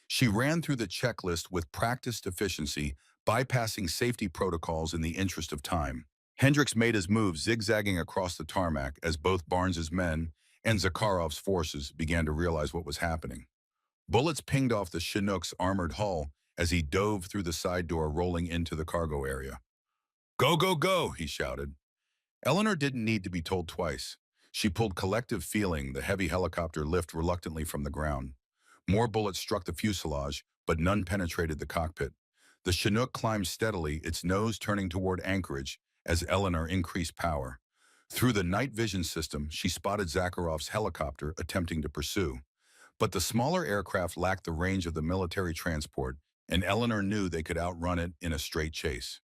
Speaker 1: She ran through the checklist with practiced efficiency, bypassing safety protocols in the interest of time. Hendricks made his move, zigzagging across the tarmac as both Barnes's men and Zakharov's forces began to realize what was happening. Bullets pinged off the Chinook's armored hull as he dove through the side door, rolling into the cargo area. "Go, go, go," he shouted. Eleanor didn't need to be told twice. She pulled collective, feeling the heavy helicopter lift reluctantly from the ground. More bullets struck the fuselage, but none penetrated the cockpit. The Chinook climbed steadily, its nose turning toward Anchorage as Eleanor increased power. Through the night vision system, she spotted Zakharov's helicopter attempting to pursue. But the smaller aircraft lacked the range of the military transport, and Eleanor knew they could outrun it in a straight chase.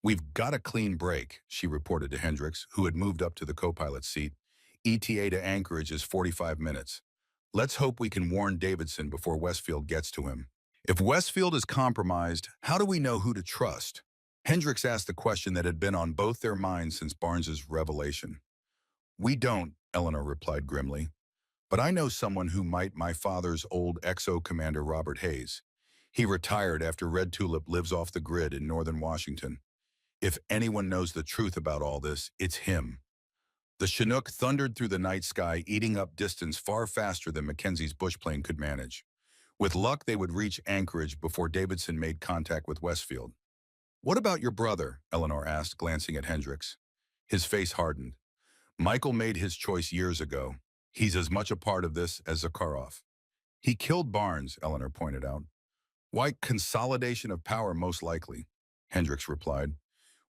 Speaker 1: "We've got a clean break," she reported to Hendricks, who had moved up to the co-pilot seat. "ETA to Anchorage is 45 minutes. Let's hope we can warn Davidson before Westfield gets to him." "If Westfield is compromised, how do we know who to trust?" Hendricks asked the question that had been on both their minds since Barnes's revelation. "We don't," Eleanor replied grimly. "But I know someone who might, my father's old XO commander, Robert Hayes. He retired after Red Tulip, lives off the grid in northern Washington. If anyone knows the truth about all this, it's him." The Chinook thundered through the night sky, eating up distance far faster than Mackenzie's bushplane could manage. With luck, they would reach Anchorage before Davidson made contact with Westfield. "What about your brother?" Eleanor asked, glancing at Hendricks. His face hardened. "Michael made his choice years ago. He's as much a part of this as Zakharov." "He killed Barnes," Eleanor pointed out. "Why, consolidation of power, most likely," Hendricks replied.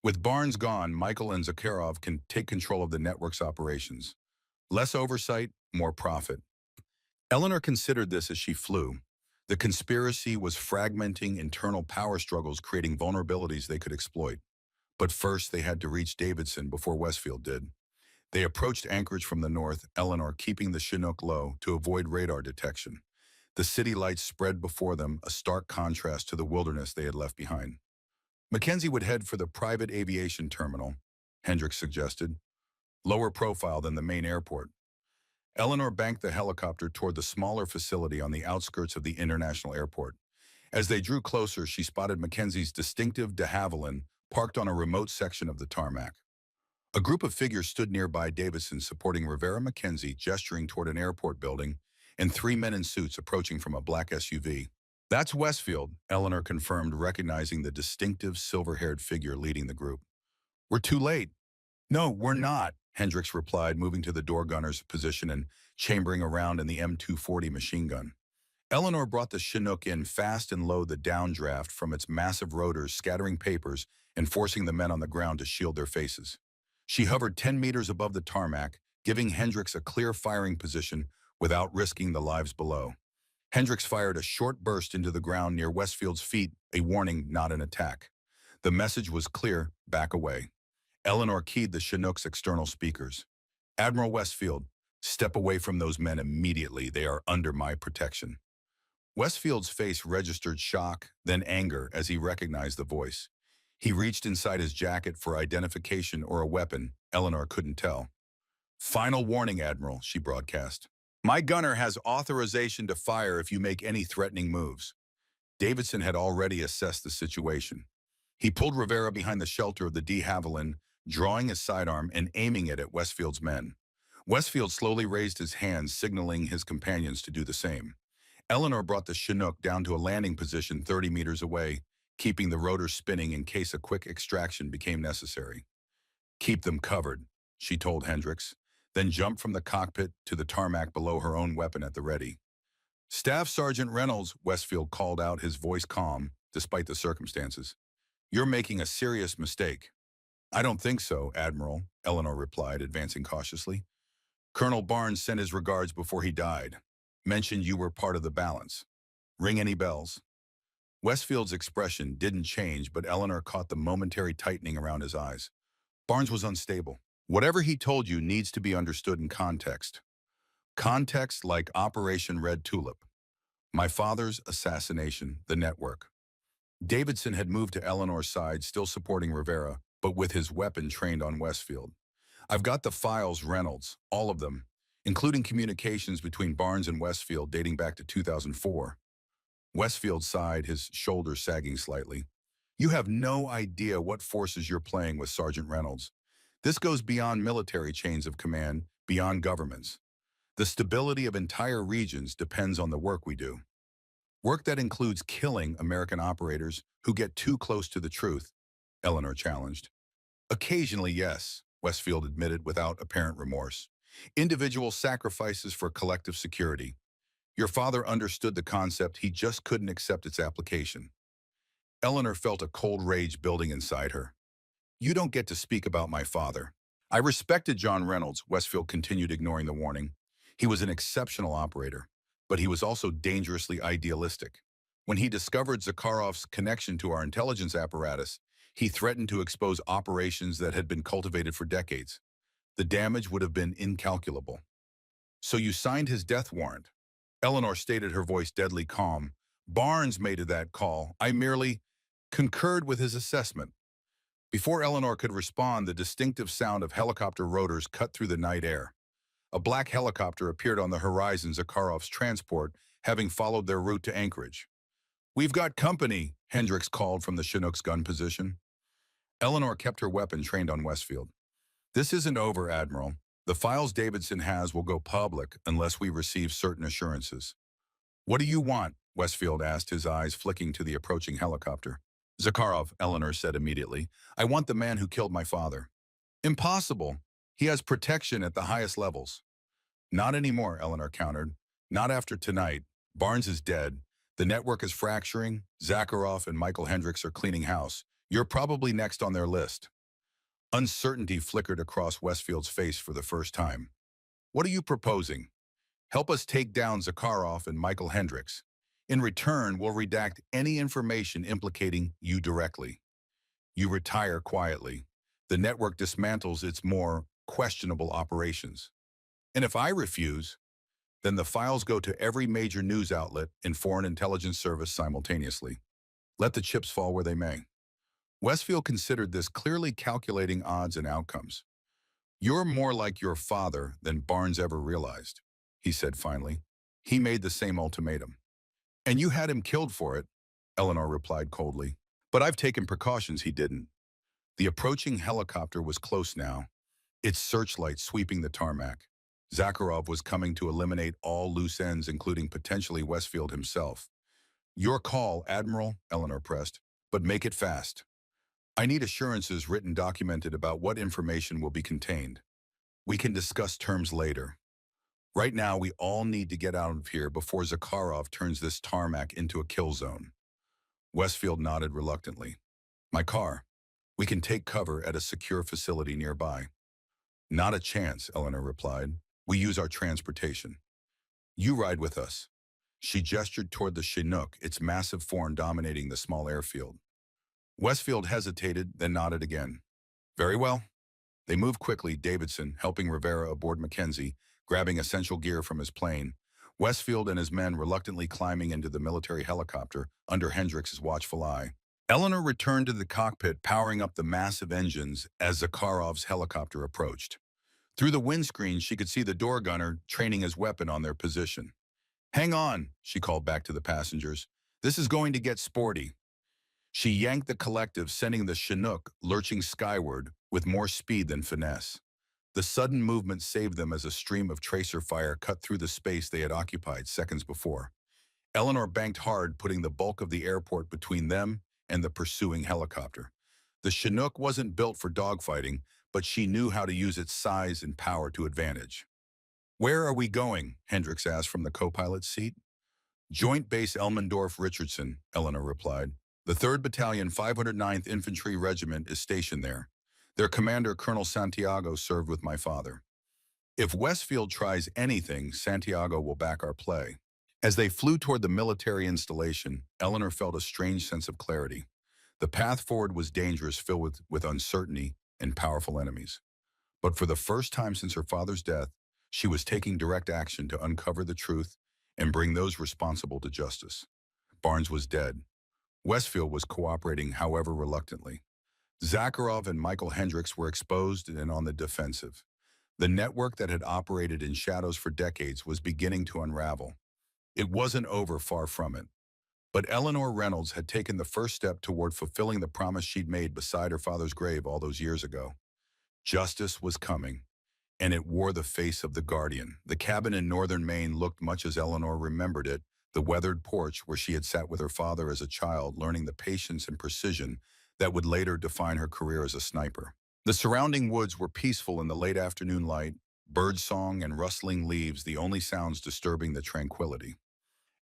Speaker 1: "With Barnes gone, Michael and Zakharov can take control of the network's operations. Less oversight, more profit." Eleanor considered this as she flew. The conspiracy was fragmenting internal power struggles, creating vulnerabilities they could exploit. But first, they had to reach Davidson before Westfield did. They approached Anchorage from the north, Eleanor keeping the Chinook low to avoid radar detection. The city lights spread before them, a stark contrast to the wilderness they had left behind. Mackenzie would head for the private aviation terminal, Hendricks suggested, lower profile than the main airport. Eleanor banked the helicopter toward the smaller facility on the outskirts of the international airport. As they drew closer, she spotted Mackenzie's distinctive de Havilland parked on a remote section of the tarmac. A group of figures stood nearby Davidson supporting Rivera Mackenzie, gesturing toward an airport building, and three men in suits approaching from a black SUV. That's Westfield, Eleanor confirmed, recognizing the distinctive silver-haired figure leading the group. We're too late. No, we're not, Hendricks replied, moving to the door gunner's position and chambering around in the M240 machine gun. Eleanor brought the Chinook in fast and low the downdraft from its massive rotors, scattering papers and forcing the men on the ground to shield their faces. She hovered 10 meters above the tarmac, giving Hendricks a clear firing position without risking the lives below. Hendricks fired a short burst into the ground near Westfield's feet, a warning, not an attack. The message was clear: back away. Eleanor keyed the Chinook's external speakers. Admiral Westfield, step away from those men immediately. They are under my protection. Westfield's face registered shock, then anger as he recognized the voice. He reached inside his jacket for identification or a weapon. Eleanor couldn't tell. Final warning, Admiral, she broadcast. My gunner has authorization to fire if you make any threatening moves. Davidson had already assessed the situation. He pulled Rivera behind the shelter of the de Havilland, drawing his sidearm and aiming it at Westfield's men. Westfield slowly raised his hands, signaling his companions to do the same. Eleanor brought the Chinook down to a landing position 30 meters away, keeping the rotor spinning in case a quick extraction became necessary. Keep them covered, she told Hendricks, then jumped from the cockpit to the tarmac below, her own weapon at the ready. Staff Sergeant Reynolds, Westfield called out, his voice calm, despite the circumstances. You're making a serious mistake. I don't think so, Admiral, Eleanor replied, advancing cautiously. Colonel Barnes sent his regards before he died. Mentioned you were part of the balance. Ring any bells? Westfield's expression didn't change, but Eleanor caught the momentary tightening around his eyes. Barnes was unstable. Whatever he told you needs to be understood in context. Context like Operation Red Tulip. My father's assassination, the network. Davidson had moved to Eleanor's side, still supporting Rivera, but with his weapon trained on Westfield. I've got the files, Reynolds, all of them, including communications between Barnes and Westfield dating back to 2004. Westfield sighed, his shoulders sagging slightly. You have no idea what forces you're playing with, Sergeant Reynolds. This goes beyond military chains of command, beyond governments. The stability of entire regions depends on the work we do. Work that includes killing American operators who get too close to the truth, Eleanor challenged. Occasionally, yes, Westfield admitted without apparent remorse. Individual sacrifices for collective security. Your father understood the concept, he just couldn't accept its application. Eleanor felt a cold rage building inside her. You don't get to speak about my father. I respected John Reynolds, Westfield continued, ignoring the warning. He was an exceptional operator, but he was also dangerously idealistic. When he discovered Zakharov's connection to our intelligence apparatus, he threatened to expose operations that had been cultivated for decades. The damage would have been incalculable. So you signed his death warrant? Eleanor stated, her voice deadly calm. Barnes made that call. I merely concurred with his assessment. Before Eleanor could respond, the distinctive sound of helicopter rotors cut through the night air. A black helicopter appeared on the horizon, Zakharov's transport, having followed their route to Anchorage. We've got company, Hendricks called from the Chinook's gun position. Eleanor kept her weapon trained on Westfield. This isn't over, Admiral. The files Davidson has will go public unless we receive certain assurances. What do you want? Westfield asked, his eyes flicking to the approaching helicopter. Zakharov, Eleanor said immediately. I want the man who killed my father. Impossible. He has protection at the highest levels. Not anymore, Eleanor countered. Not after tonight. Barnes is dead. The network is fracturing. Zakharov and Michael Hendricks are cleaning house. You're probably next on their list. Uncertainty flickered across Westfield's face for the first time. What are you proposing? Help us take down Zakharov and Michael Hendricks. In return, we'll redact any information implicating you directly. You retire quietly. The network dismantles its more questionable operations. And if I refuse, then the files go to every major news outlet and foreign intelligence service simultaneously. Let the chips fall where they may. Westfield considered this, clearly calculating odds and outcomes. You're more like your father than Barnes ever realized, he said finally. He made the same ultimatum. And you had him killed for it, Eleanor replied coldly. But I've taken precautions he didn't. The approaching helicopter was close now, its searchlight sweeping the tarmac. Zakharov was coming to eliminate all loose ends, including potentially Westfield himself. "Your call, Admiral," Eleanor pressed, "but make it fast. I need assurances written documented about what information will be contained. We can discuss terms later. Right now, we all need to get out of here before Zakharov turns this tarmac into a kill zone." Westfield nodded reluctantly. "My car. We can take cover at a secure facility nearby." "Not a chance," Eleanor replied. "We use our transportation. You ride with us." She gestured toward the Chinook, its massive form dominating the small airfield. Westfield hesitated, then nodded again. "Very well." They moved quickly, Davidson helping Rivera aboard Mackenzie, grabbing essential gear from his plane, Westfield and his men reluctantly climbing into the military helicopter under Hendricks' watchful eye. Eleanor returned to the cockpit, powering up the massive engines as Zakharov's helicopter approached. Through the windscreen, she could see the door gunner training his weapon on their position. "Hang on," she called back to the passengers. "This is going to get sporty." She yanked the collective, sending the Chinook lurching skyward with more speed than finesse. The sudden movement saved them as a stream of tracer fire cut through the space they had occupied seconds before. Eleanor banked hard, putting the bulk of the airport between them and the pursuing helicopter. The Chinook wasn't built for dogfighting, but she knew how to use its size and power to advantage. "Where are we going?" Hendricks asked from the co-pilot's seat. "Joint Base Elmendorf-Richardson," Eleanor replied. "The 3rd Battalion 509th Infantry Regiment is stationed there. Their commander, Colonel Santiago, served with my father. If Westfield tries anything, Santiago will back our play." As they flew toward the military installation, Eleanor felt a strange sense of clarity. The path forward was dangerous, filled with uncertainty and powerful enemies. But for the first time since her father's death, she was taking direct action to uncover the truth and bring those responsible to justice. Barnes was dead. Westfield was cooperating, however reluctantly. Zakharov and Michael Hendricks were exposed and on the defensive. The network that had operated in shadows for decades was beginning to unravel. It wasn't over, far from it. But Eleanor Reynolds had taken the first step toward fulfilling the promise she'd made beside her father's grave all those years ago. Justice was coming, and it wore the face of the Guardian. The cabin in northern Maine looked much as Eleanor remembered it, the weathered porch where she had sat with her father as a child, learning the patience and precision that would later define her career as a sniper. The surrounding woods were peaceful in the late afternoon light, birdsong and rustling leaves the only sounds disturbing the tranquility.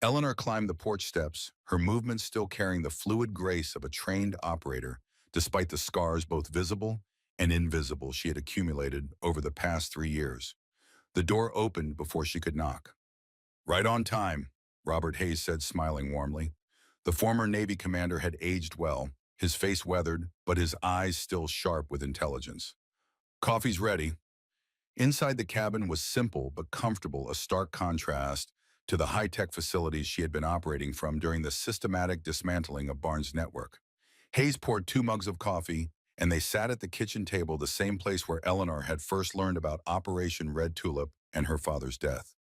Speaker 1: Eleanor climbed the porch steps, her movements still carrying the fluid grace of a trained operator, despite the scars both visible and invisible she had accumulated over the past 3 years. The door opened before she could knock. "Right on time," Robert Hayes said, smiling warmly. The former Navy commander had aged well, his face weathered, but his eyes still sharp with intelligence. "Coffee's ready." Inside the cabin was simple but comfortable, a stark contrast to the high-tech facilities she had been operating from during the systematic dismantling of Barnes' network. Hayes poured 2 mugs of coffee, and they sat at the kitchen table, the same place where Eleanor had first learned about Operation Red Tulip and her father's death.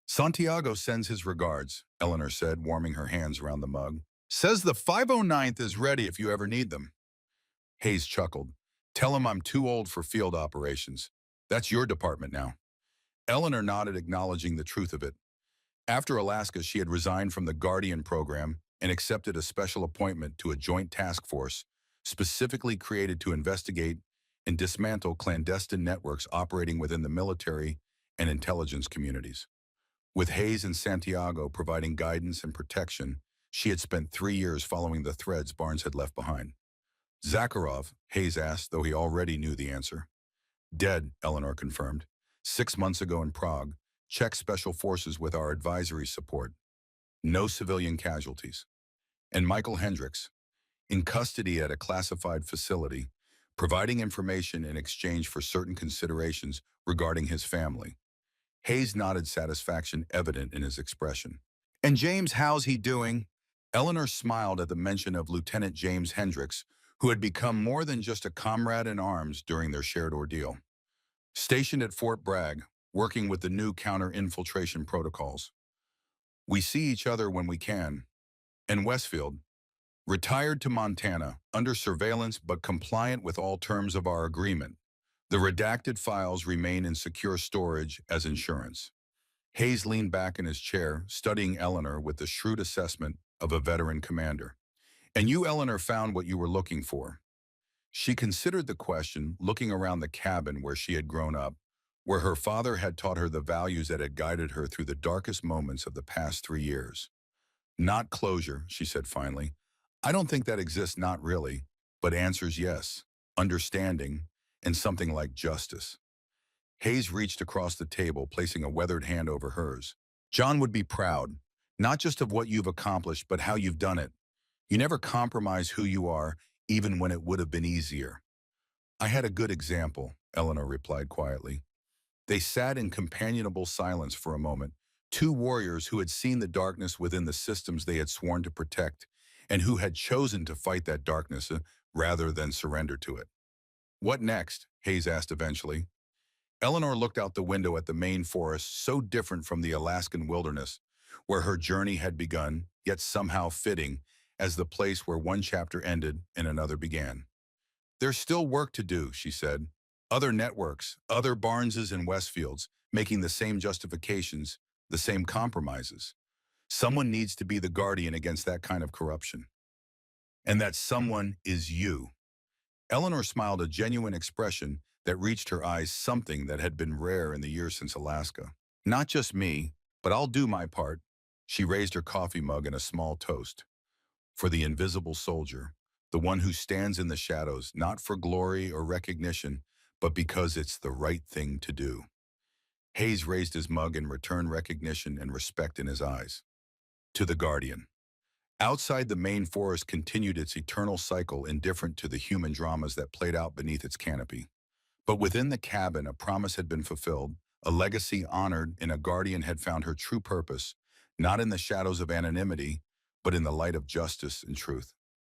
Speaker 1: "Santiago sends his regards," Eleanor said, warming her hands around the mug. "Says the 509th is ready if you ever need them." Hayes chuckled. "Tell him I'm too old for field operations. That's your department now." Eleanor nodded, acknowledging the truth of it. After Alaska, she had resigned from the Guardian program and accepted a special appointment to a joint task force specifically created to investigate and dismantle clandestine networks operating within the military and intelligence communities. With Hayes and Santiago providing guidance and protection, she had spent 3 years following the threads Barnes had left behind. "Zakharov?" Hayes asked, though he already knew the answer. "Dead," Eleanor confirmed. "6 months ago in Prague. Czech Special Forces with our advisory support. No civilian casualties." And Michael Hendricks, in custody at a classified facility, providing information in exchange for certain considerations regarding his family. Hayes nodded, satisfaction evident in his expression. "And James, how's he doing?" Eleanor smiled at the mention of Lieutenant James Hendricks, who had become more than just a comrade in arms during their shared ordeal. "Stationed at Fort Bragg, working with the new counter-infiltration protocols. We see each other when we can." "And Westfield?" Retired to Montana, under surveillance but compliant with all terms of our agreement. The redacted files remain in secure storage as insurance. Hayes leaned back in his chair, studying Eleanor with the shrewd assessment of a veteran commander. And you, Eleanor, found what you were looking for. She considered the question, looking around the cabin where she had grown up, where her father had taught her the values that had guided her through the darkest moments of the past 3 years. Not closure, she said finally. I don't think that exists, not really, but answers yes, understanding, and something like justice. Hayes reached across the table, placing a weathered hand over hers. John would be proud, not just of what you've accomplished, but how you've done it. You never compromise who you are, even when it would have been easier. I had a good example, Eleanor replied quietly. They sat in companionable silence for a moment, two warriors who had seen the darkness within the systems they had sworn to protect, and who had chosen to fight that darkness rather than surrender to it. What next? Hayes asked eventually. Eleanor looked out the window at the Maine forest, so different from the Alaskan wilderness, where her journey had begun, yet somehow fitting as the place where one chapter ended and another began. There's still work to do, she said. Other networks, other Barneses and Westfields, making the same justifications, the same compromises. Someone needs to be the guardian against that kind of corruption. And that someone is you. Eleanor smiled, a genuine expression that reached her eyes, something that had been rare in the years since Alaska. Not just me, but I'll do my part. She raised her coffee mug in a small toast. For the invisible soldier, the one who stands in the shadows, not for glory or recognition, but because it's the right thing to do. Hayes raised his mug and returned recognition and respect in his eyes. To the Guardian. Outside, the Maine forest continued its eternal cycle, indifferent to the human dramas that played out beneath its canopy. But within the cabin, a promise had been fulfilled, a legacy honored, and a guardian had found her true purpose, not in the shadows of anonymity, but in the light of justice and truth.